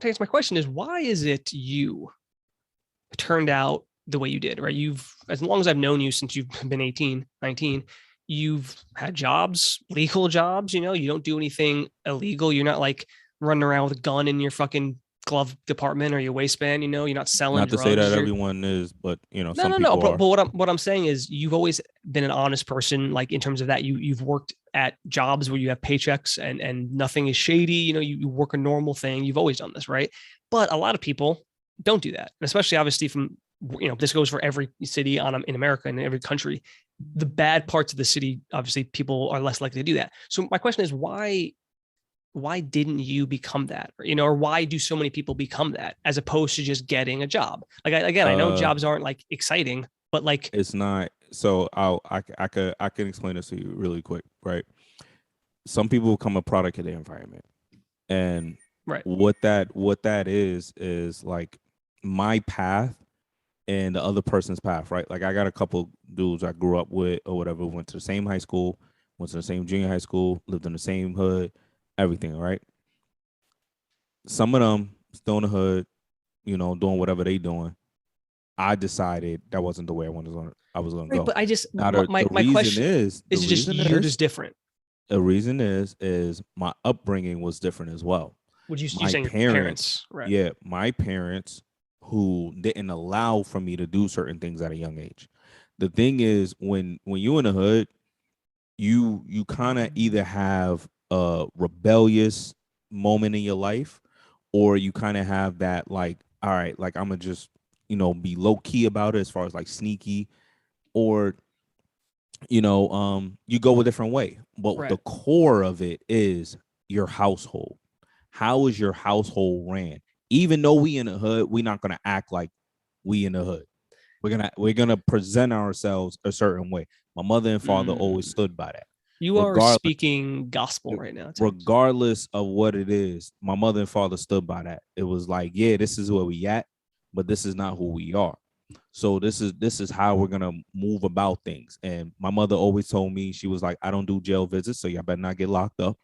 Speaker 1: Terrance, my question is, why is it you turned out the way you did? Right? As long as I've known you since you've been 18, 19. You've had jobs, legal jobs, you don't do anything illegal. You're not like running around with a gun in your fucking glove department or your waistband, you're not selling
Speaker 2: not
Speaker 1: drugs.
Speaker 2: To say that everyone is, but some
Speaker 1: no.
Speaker 2: people
Speaker 1: But what I'm saying is you've always been an honest person, like in terms of that. You've worked at jobs where you have paychecks and nothing is shady. You work a normal thing. You've always done this, right? But a lot of people don't do that. And especially obviously from, this goes for every city in America and in every country. The bad parts of the city, obviously people are less likely to do that. So my question is, why didn't you become that? Or why do so many people become that as opposed to just getting a job? Like, I know jobs aren't like exciting, but like
Speaker 2: it's not. So I can explain this to you really quick, right? Some people become a product of their environment, and
Speaker 1: right.
Speaker 2: What that is like my path and the other person's path, right? Like I got a couple dudes I grew up with or whatever, went to the same high school, went to the same junior high school, lived in the same hood, everything, right? Some of them still in the hood, doing whatever they doing. I decided that wasn't the way I was going to go.
Speaker 1: But I just,
Speaker 2: now,
Speaker 1: my question is just you're just different.
Speaker 2: The reason is my upbringing was different as well.
Speaker 1: Would you
Speaker 2: My
Speaker 1: saying your parents, right?
Speaker 2: Yeah, my parents who didn't allow for me to do certain things at a young age. The thing is, when you in the hood, you kind of either have a rebellious moment in your life, or you kind of have that like, all right, like I'm gonna just be low key about it as far as like sneaky, or you go a different way. But
Speaker 1: Right.
Speaker 2: the core of it is your household. How is your household ran? Even though we in the hood, we're not gonna act like we in the hood. We're gonna present ourselves a certain way. My mother and father always stood by that.
Speaker 1: You are speaking gospel right now.
Speaker 2: Regardless of what it is, my mother and father stood by that. It was like, yeah, this is where we at, but this is not who we are. So this is how we're gonna move about things. And my mother always told me, she was like, I don't do jail visits, so y'all better not get locked up.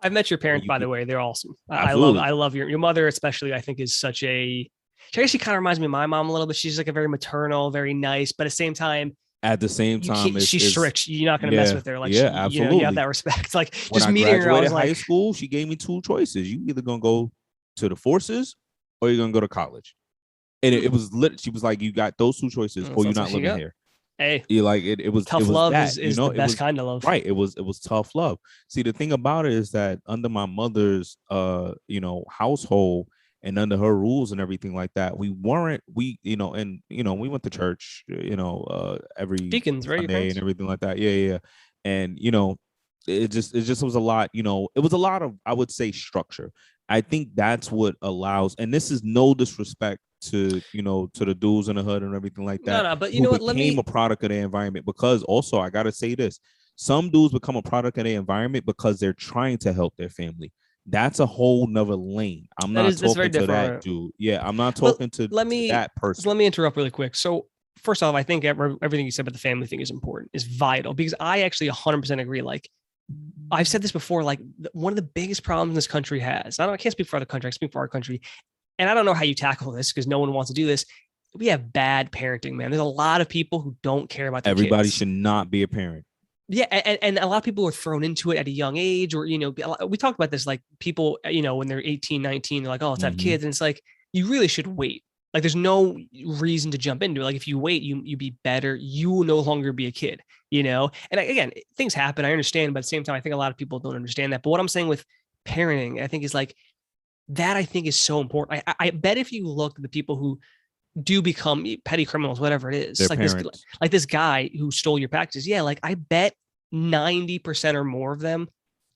Speaker 1: I've met your parents, by the way. They're awesome. I love your mother, especially. I think is such a. She actually kind of reminds me of my mom a little bit. She's like a very maternal, very nice, but at the same time, she's strict. You're not going to mess with her. Like, absolutely. You have that respect. Like, when just meeting her, I was like,
Speaker 2: high school, she gave me two choices. You either gonna go to the forces or you're gonna go to college. And it was lit. She was like, you got those two choices, or you're not living here.
Speaker 1: Hey,
Speaker 2: you like it was
Speaker 1: tough.
Speaker 2: It was
Speaker 1: love
Speaker 2: that,
Speaker 1: is the best kind of love.
Speaker 2: Right. It was tough love. See, the thing about it is that under my mother's household and under her rules and everything like that, we went to church, every
Speaker 1: deacons, right?
Speaker 2: Sunday and everything like that. Yeah. And it just was a lot, it was a lot of, I would say, structure. I think that's what allows, and this is no disrespect to the dudes in the hood and everything like that.
Speaker 1: No, but you know what?
Speaker 2: Became a product of the environment, because also I gotta say this: some dudes become a product of the environment because they're trying to help their family. That's a whole nother lane. I'm not talking to that dude. Yeah, I'm not talking to that person.
Speaker 1: Let me interrupt really quick. So first off, I think everything you said about the family thing is important, is vital, because I actually 100% agree. Like, I've said this before, like one of the biggest problems this country has, I can't speak for other countries, I speak for our country. And I don't know how you tackle this because no one wants to do this. We have bad parenting, man. There's a lot of people who don't care about their
Speaker 2: Everybody
Speaker 1: kids.
Speaker 2: should not be a parent.
Speaker 1: Yeah. And a lot of people are thrown into it at a young age, or, we talked about this, like people, when they're 18, 19, they're like, oh, let's have kids. And it's like, you really should wait. Like, there's no reason to jump into it. Like, if you wait, you be better. You will no longer be a kid, And again, things happen. I understand. But at the same time, I think a lot of people don't understand that. But what I'm saying with parenting, I think is like, that I think is so important. I bet if you look at the people who do become petty criminals, whatever it is, like this guy who stole your packages. Yeah. Like, I bet 90% or more of them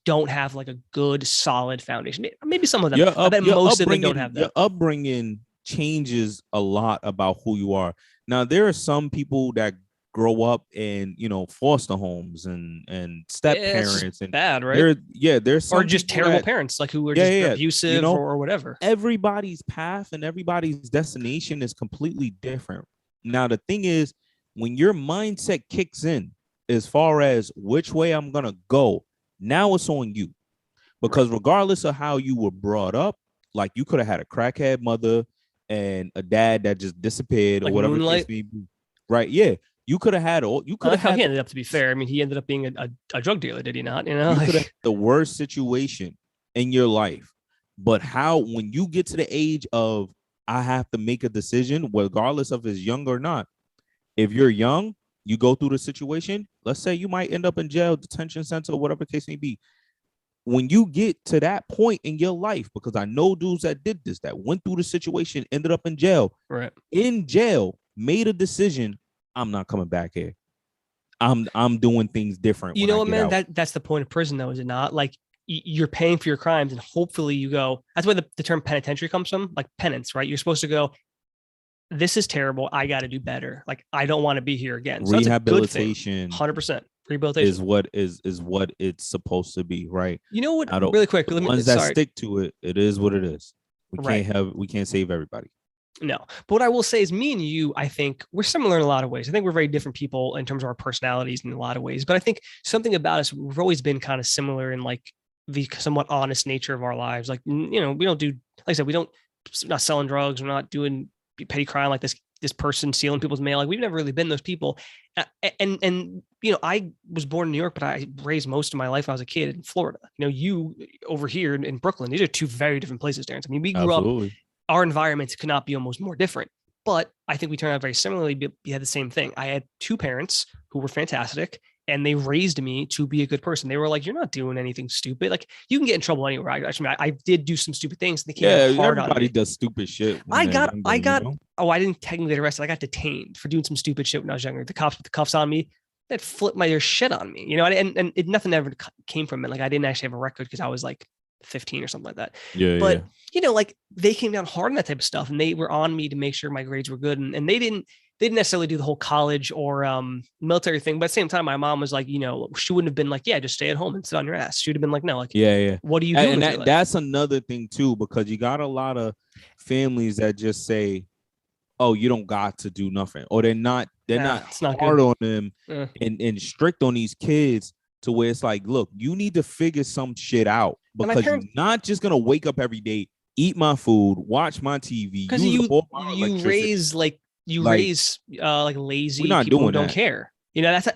Speaker 1: don't have like a good, solid foundation. Maybe some of them. I bet most of them don't have that.
Speaker 2: Your upbringing changes a lot about who you are. Now, there are some people that grow up in foster homes and step parents, and
Speaker 1: bad, right?
Speaker 2: There's some,
Speaker 1: or just terrible parents, like who are just abusive or whatever.
Speaker 2: Everybody's path and everybody's destination is completely different. Now, the thing is, when your mindset kicks in as far as which way I'm gonna go, now it's on you, because regardless of how you were brought up, like, you could have had a crackhead mother and a dad that just disappeared, like, or whatever the case may be. Right? Yeah. You could have had all. You could have.
Speaker 1: He ended up, to be fair. I mean, he ended up being a drug dealer, did he not? You
Speaker 2: could have the worst situation in your life, but when you get to the age of, I have to make a decision, regardless of it's young or not. If you're young, you go through the situation. Let's say you might end up in jail, detention center, whatever the case may be. When you get to that point in your life, because I know dudes that did this, that went through the situation, ended up in jail.
Speaker 1: Right.
Speaker 2: In jail, made a decision. I'm not coming back here. I'm doing things different.
Speaker 1: You know what, man? That's the point of prison, though, is it not? Like, you're paying for your crimes, and hopefully you go. That's where the term penitentiary comes from, like penance, right? You're supposed to go, this is terrible. I got to do better. Like, I don't want to be here again. So
Speaker 2: rehabilitation,
Speaker 1: 100%. Rehabilitation
Speaker 2: is what it's supposed to be, right?
Speaker 1: You know what? Really quick,
Speaker 2: the ones that stick to it, it is what it is. We can't save everybody.
Speaker 1: No, but what I will say is, me and you, I think we're similar in a lot of ways. I think we're very different people in terms of our personalities in a lot of ways. But I think something about us, we've always been kind of similar in like the somewhat honest nature of our lives. Like, we don't do, like I said, not selling drugs. We're not doing petty crime, like this person stealing people's mail. Like we've never really been those people. And you know, I was born in New York, but I raised most of my life when I was a kid in Florida. You know, you over here in Brooklyn, these are two very different places, Terrance. I mean, we grew up, our environments could not be almost more different. But I think we turned out very similarly. We had the same thing. I had two parents who were fantastic, and they raised me to be a good person. They were like, "You're not doing anything stupid. Like you can get in trouble anywhere." I did do some stupid things. And they came hard on me.
Speaker 2: Everybody does stupid shit.
Speaker 1: I got. Oh, I didn't technically get arrested. I got detained for doing some stupid shit when I was younger. The cops with the cuffs on me, that flipped their shit on me. You know, and nothing ever came from it. Like I didn't actually have a record because I was like 15 or something like that. But you know, like they came down hard on that type of stuff, and they were on me to make sure my grades were good. And they didn't necessarily do the whole college or military thing. But at the same time, my mom was like, you know, she wouldn't have been like, yeah, just stay at home and sit on your ass. She would have been like, no, like, what do you do?
Speaker 2: And that's another thing too, because you got a lot of families that just say, oh, you don't got to do nothing, or they're not hard on them and strict on these kids to where it's like, look, you need to figure some shit out, because you're not just gonna wake up every day, eat my food, watch my TV,
Speaker 1: because you raise like lazy people who don't care. You know, that's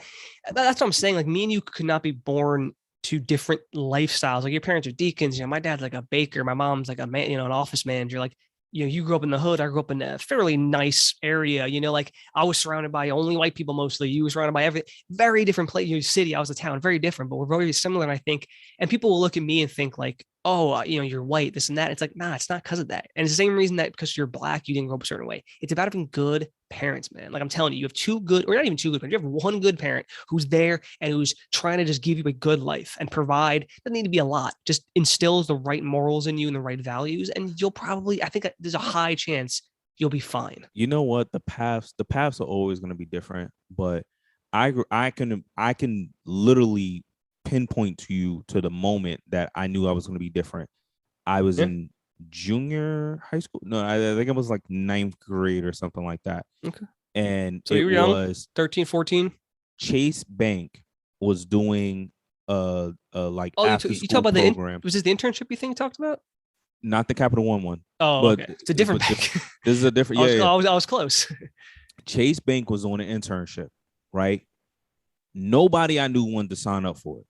Speaker 1: what I'm saying. Like me and you could not be born to different lifestyles. Like your parents are deacons. You know, my dad's like a baker. My mom's like a man, you know, an office manager. Like, you know, you grew up in the hood. I grew up in a fairly nice area. You know, like I was surrounded by only white people mostly. You were surrounded by very different place. You know, city. I was a town, very different, but we're very similar. And I think, and people will look at me and think like, oh, you know, you're white, this and that. It's like, nah, it's not because of that. And it's the same reason that because you're black, you didn't grow up a certain way. It's about having good parents, man. Like I'm telling you, you have two good, or not even two good, but you have one good parent who's there and who's trying to just give you a good life and provide. Doesn't need to be a lot, just instills the right morals in you and the right values. And you'll probably, I think there's a high chance you'll be fine.
Speaker 2: You know what? The paths are always going to be different, but I can literally pinpoint to you to the moment that I knew I was going to be different. I was in junior high school. No, I think it was like 9th grade or something like that. Okay. And
Speaker 1: so you were young, 13, 14.
Speaker 2: Chase Bank was doing like
Speaker 1: after you talk about program. Was this the internship you think you talked about?
Speaker 2: Not the Capital One.
Speaker 1: Oh, but okay. It's a different bank.
Speaker 2: This is a different.
Speaker 1: I was close. Chase
Speaker 2: Bank was on an internship, right? Nobody I knew wanted to sign up for it.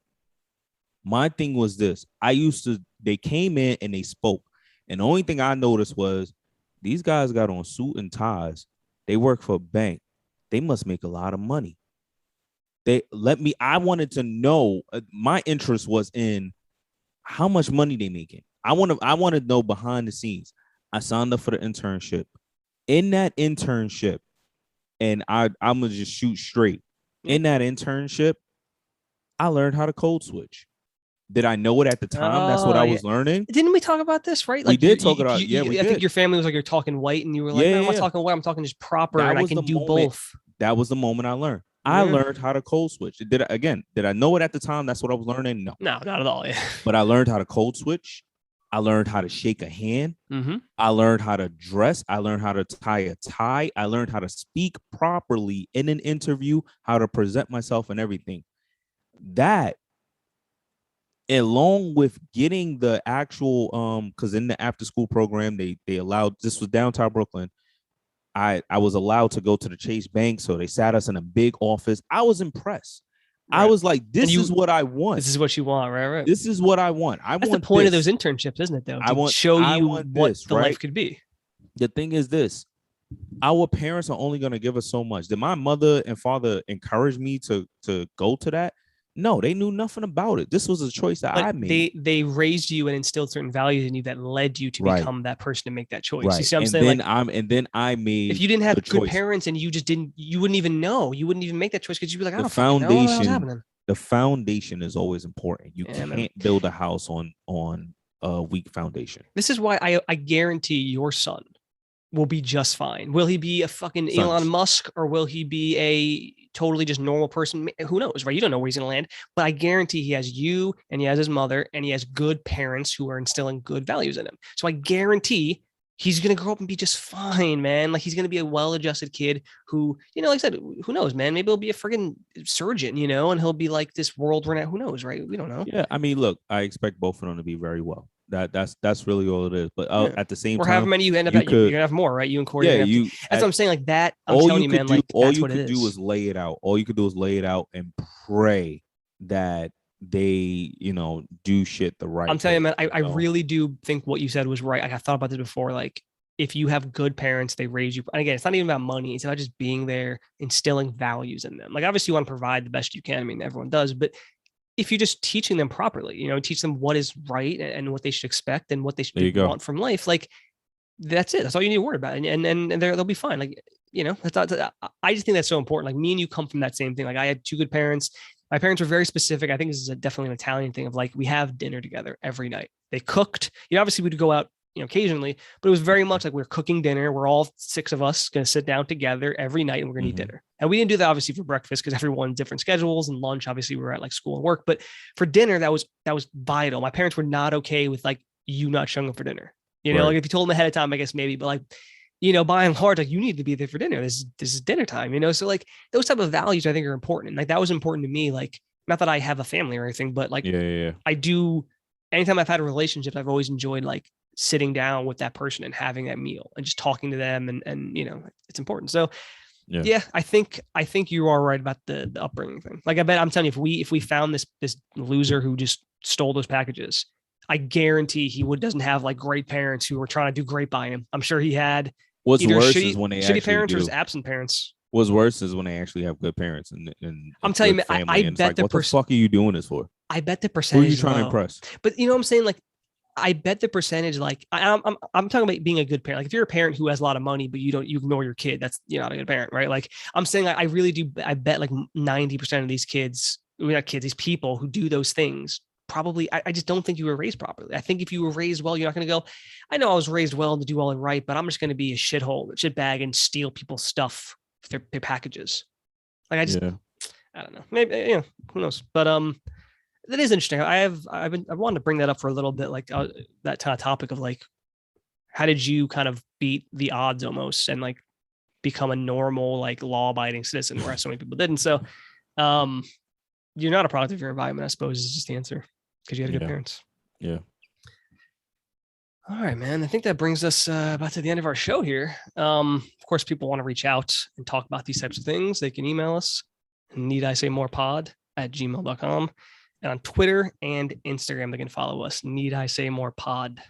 Speaker 2: My thing was this. They came in and they spoke. And the only thing I noticed was these guys got on suit and ties. They work for a bank. They must make a lot of money. I wanted to know, my interest was in how much money they making. I want to know behind the scenes. I signed up for the internship. In that internship, and I'm going to just shoot straight. In that internship, I learned how to code switch. Did I know it at the time? That's what I was learning.
Speaker 1: Didn't we talk about this, right?
Speaker 2: Like we did talk about.
Speaker 1: I think your family was like, you're talking white, and you were like, no, I'm not talking white. I'm talking just proper, and I can do both.
Speaker 2: That was the moment I learned. I learned how to code switch. Did I know it at the time? That's what I was learning. No,
Speaker 1: not at all. Yeah.
Speaker 2: But I learned how to code switch. I learned how to shake a hand. Mm-hmm. I learned how to dress. I learned how to tie a tie. I learned how to speak properly in an interview, how to present myself and everything. That, along with getting the actual, because in the after school program, they allowed, this was downtown Brooklyn. I was allowed to go to the Chase Bank. So they sat us in a big office. I was impressed. Right. I was like, this is what I want.
Speaker 1: This is what you want, right?
Speaker 2: This is what I want. That's
Speaker 1: the point of those internships, isn't it, though? To show you what the life could be.
Speaker 2: The thing is this. Our parents are only going to give us so much. Did my mother and father encourage me to go to that? No, they knew nothing about it. This was a choice that I made.
Speaker 1: They raised you and instilled certain values in you that led you to become that person to make that choice.
Speaker 2: Right.
Speaker 1: You see what I'm saying?
Speaker 2: And then I made.
Speaker 1: If you didn't have good parents and you just didn't, you wouldn't even know. You wouldn't even make that choice because you'd be like, I don't fucking know what's happening.
Speaker 2: The foundation is always important. You can't build a house on a weak foundation.
Speaker 1: This is why I guarantee your son will be just fine. Will he be a fucking Elon Musk, or will he be a totally just normal person? Who knows, right? You don't know where he's going to land, but I guarantee he has you and he has his mother and he has good parents who are instilling good values in him. So I guarantee he's going to grow up and be just fine, man. Like he's going to be a well-adjusted kid who, you know, like I said, who knows, man, maybe he'll be a friggin' surgeon, you know, and he'll be like this world renowned. Who knows, right? We don't know.
Speaker 2: Yeah. I mean, look, I expect both of them to be very well. That's really all it is. But
Speaker 1: Yeah.
Speaker 2: at the same
Speaker 1: or
Speaker 2: time,
Speaker 1: however many you end up
Speaker 2: you
Speaker 1: at,
Speaker 2: could-
Speaker 1: you're gonna have more, right? You and Corey.
Speaker 2: yeah,
Speaker 1: are gonna have to-
Speaker 2: you.
Speaker 1: that's what I'm saying. Like that. I'm telling you, man. Like
Speaker 2: all
Speaker 1: that's
Speaker 2: you
Speaker 1: what
Speaker 2: could
Speaker 1: it
Speaker 2: do
Speaker 1: is.
Speaker 2: is lay it out. All you could do is lay it out and pray that they, do shit the right
Speaker 1: I'm telling you,
Speaker 2: way,
Speaker 1: man, I really do think what you said was right. Like, I thought about this before. Like, if you have good parents, they raise you. And again, it's not even about money. It's about just being there, instilling values in them. Like, obviously, you want to provide the best you can. I mean, everyone does. But if you're just teaching them properly, teach them what is right and what they should expect and what they should want from life, like, that's it. That's all you need to worry about. And they'll be fine. Like, I just think that's so important. Like, me and you come from that same thing. Like, I had two good parents. My parents were very specific. I think this is definitely an Italian thing of like, we have dinner together every night. They cooked, obviously we'd go out, occasionally, but it was very much like we're cooking dinner. We're all six of us going to sit down together every night and we're going to eat dinner. And we didn't do that obviously for breakfast because everyone's different schedules, and lunch, obviously we were at like school and work, but for dinner, that was vital. My parents were not okay with like you not showing up for dinner.
Speaker 2: Right.
Speaker 1: Like if you told them ahead of time, I guess maybe, but like, by and large, like you need to be there for dinner. This is dinner time, so like those type of values I think are important. And like that was important to me. Like, not that I have a family or anything, but like I do. Anytime I've had a relationship, I've always enjoyed like sitting down with that person and having that meal and just talking to them, and it's important. So yeah, I think you are right about the upbringing thing. Like, I bet, I'm telling you, if we found this loser who just stole those packages, I guarantee he doesn't have like great parents who were trying to do great by him. I'm sure he had either
Speaker 2: worse
Speaker 1: shitty,
Speaker 2: is when they
Speaker 1: shitty parents
Speaker 2: do.
Speaker 1: or just absent parents.
Speaker 2: What's worse is when they actually have good parents and
Speaker 1: I'm telling you, I
Speaker 2: and
Speaker 1: bet
Speaker 2: like, what the fuck are you doing this for?
Speaker 1: I bet the
Speaker 2: Who are
Speaker 1: percentage.
Speaker 2: you trying to impress?
Speaker 1: But you know what I'm saying? Like, I bet the percentage, like I'm talking about being a good parent. Like, if you're a parent who has a lot of money, but you ignore your kid, that's, you're not a good parent, right? Like, I'm saying, I really do. I bet like 90% of these kids, not kids, these people who do those things, probably, I just don't think you were raised properly. I think if you were raised well, you're not going to go, I know I was raised well to do all and right, but I'm just going to be a shitbag and steal people's stuff, their packages. Like, I don't know, maybe, who knows? But that is interesting. I wanted to bring that up for a little bit, like that kind of topic of like, how did you kind of beat the odds almost and like become a normal, like law-abiding citizen, whereas so many people didn't. So you're not a product of your environment, I suppose, is just the answer, because you had good parents.
Speaker 2: Yeah.
Speaker 1: All right, man. I think that brings us about to the end of our show here. Of course, people want to reach out and talk about these types of things. They can email us, needisaymorepod@gmail.com. And on Twitter and Instagram, they can follow us, Need I Say More Pod.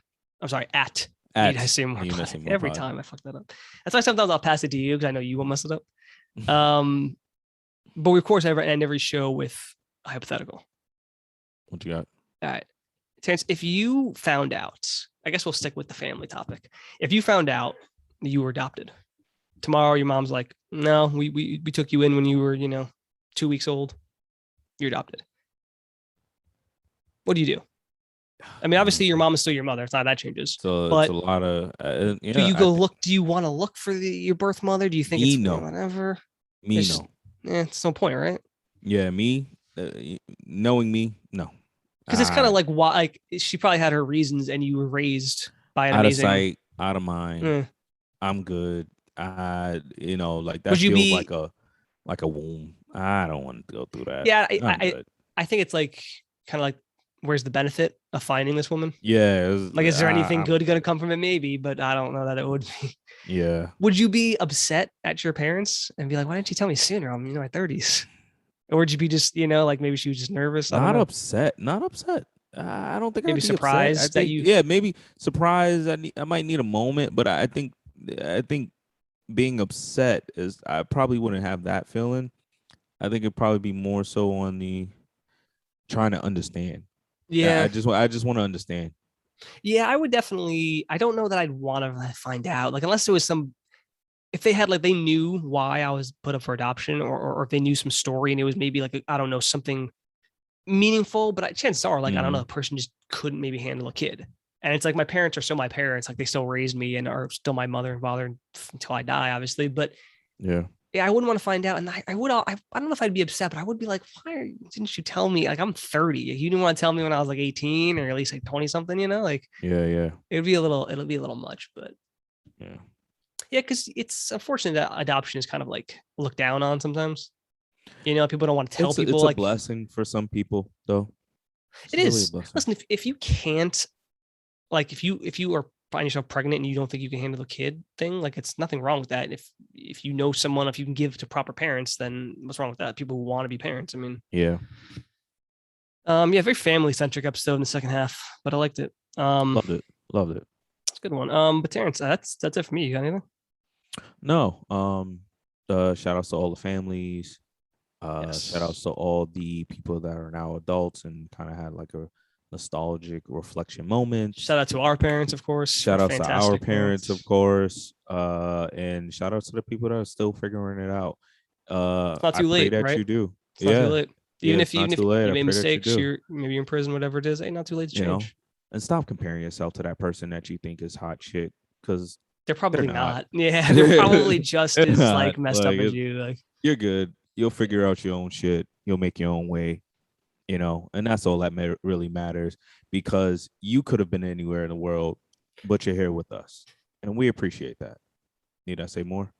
Speaker 1: I'm sorry, at Need I Say More Pod. Every time I fuck that up. That's why sometimes I'll pass it to you because I know you will mess it up. But we, of course, end every show with a hypothetical.
Speaker 2: What you got?
Speaker 1: All right. Terrance, if you found out, I guess we'll stick with the family topic. If you found out that you were adopted, tomorrow your mom's like, no, we took you in when you were, 2 weeks old. You're adopted. What do you do? I mean, obviously your mom is still your mother. It's not that changes.
Speaker 2: So
Speaker 1: but
Speaker 2: it's a lot of.
Speaker 1: Do you go look? Do you want to look for your birth mother? Do you think it's whatever?
Speaker 2: Me,
Speaker 1: it's
Speaker 2: no.
Speaker 1: It's no point, right?
Speaker 2: Yeah, me. Knowing me, no.
Speaker 1: Because it's kind of like, why? Like, she probably had her reasons, and you were raised by an amazing.
Speaker 2: Out of sight, out of mind. I'm good. Like that
Speaker 1: Would you
Speaker 2: feels like a womb. I don't want to go through that.
Speaker 1: Yeah, I think it's like kind of like, where's the benefit of finding this woman?
Speaker 2: Yeah.
Speaker 1: Is there anything good going to come from it? Maybe, but I don't know that it would be.
Speaker 2: Yeah.
Speaker 1: Would you be upset at your parents and be like, why didn't you tell me sooner? I'm in my 30s. Or would you be just, like maybe she was just nervous?
Speaker 2: Not upset. I don't think
Speaker 1: maybe
Speaker 2: I'd be
Speaker 1: surprised
Speaker 2: upset.
Speaker 1: that you.
Speaker 2: Yeah, maybe surprised. I might need a moment, but I think being upset is, I probably wouldn't have that feeling. I think it'd probably be more so on the trying to understand.
Speaker 1: Yeah.
Speaker 2: I just want to understand.
Speaker 1: Yeah, I would definitely. I don't know that I'd want to find out. Like, unless there was if they had, like, they knew why I was put up for adoption, or if they knew some story and it was maybe like, I don't know, something meaningful, but chances are, like, I don't know, the person just couldn't maybe handle a kid. And it's like, my parents are still my parents. Like, they still raised me and are still my mother and father until I die, obviously. But
Speaker 2: yeah,
Speaker 1: I wouldn't want to find out. And I don't know if I'd be upset, but I would be like, why didn't you tell me? Like, I'm 30. You didn't want to tell me when I was like 18 or at least like 20 something, like,
Speaker 2: yeah.
Speaker 1: It'll be a little much, but
Speaker 2: yeah.
Speaker 1: Yeah, because it's unfortunate that adoption is kind of like looked down on sometimes. People don't want to tell people.
Speaker 2: It's
Speaker 1: like,
Speaker 2: a blessing for some people, though.
Speaker 1: It is. Listen, if you can't like if you are find yourself pregnant and you don't think you can handle a kid thing, like it's nothing wrong with that. If you know someone, if you can give to proper parents, then what's wrong with that? People who want to be parents. I mean,
Speaker 2: Yeah.
Speaker 1: Yeah, very family centric episode in the second half, but I liked it.
Speaker 2: Loved it.
Speaker 1: It's a good one. But Terrance, that's it for me. You got anything?
Speaker 2: No. Shout outs to all the families.
Speaker 1: Yes.
Speaker 2: Shout outs to all the people that are now adults and kind of had like a nostalgic reflection moment.
Speaker 1: Shout out to our parents, of course.
Speaker 2: Shout outs to our
Speaker 1: Fantastic
Speaker 2: parents, of course. And shout outs to the people that are still figuring it out.
Speaker 1: It's not too
Speaker 2: I pray
Speaker 1: late,
Speaker 2: that
Speaker 1: right?
Speaker 2: you do.
Speaker 1: It's not too late. Even if
Speaker 2: it's not
Speaker 1: you
Speaker 2: too late. I
Speaker 1: made
Speaker 2: pray that you
Speaker 1: mistakes,
Speaker 2: do.
Speaker 1: maybe you're in prison, whatever it is, ain't not too late to
Speaker 2: You know,
Speaker 1: change.
Speaker 2: and stop comparing yourself to that person that you think is hot shit, because
Speaker 1: They're probably
Speaker 2: they're not.
Speaker 1: not. Yeah, they're probably just
Speaker 2: They're
Speaker 1: as
Speaker 2: not.
Speaker 1: like messed
Speaker 2: Like,
Speaker 1: up as you. Like,
Speaker 2: you're good. You'll figure out your own shit. You'll make your own way, you know, and that's all that really matters, because you could have been anywhere in the world, but you're here with us, and we appreciate that. Need I say more?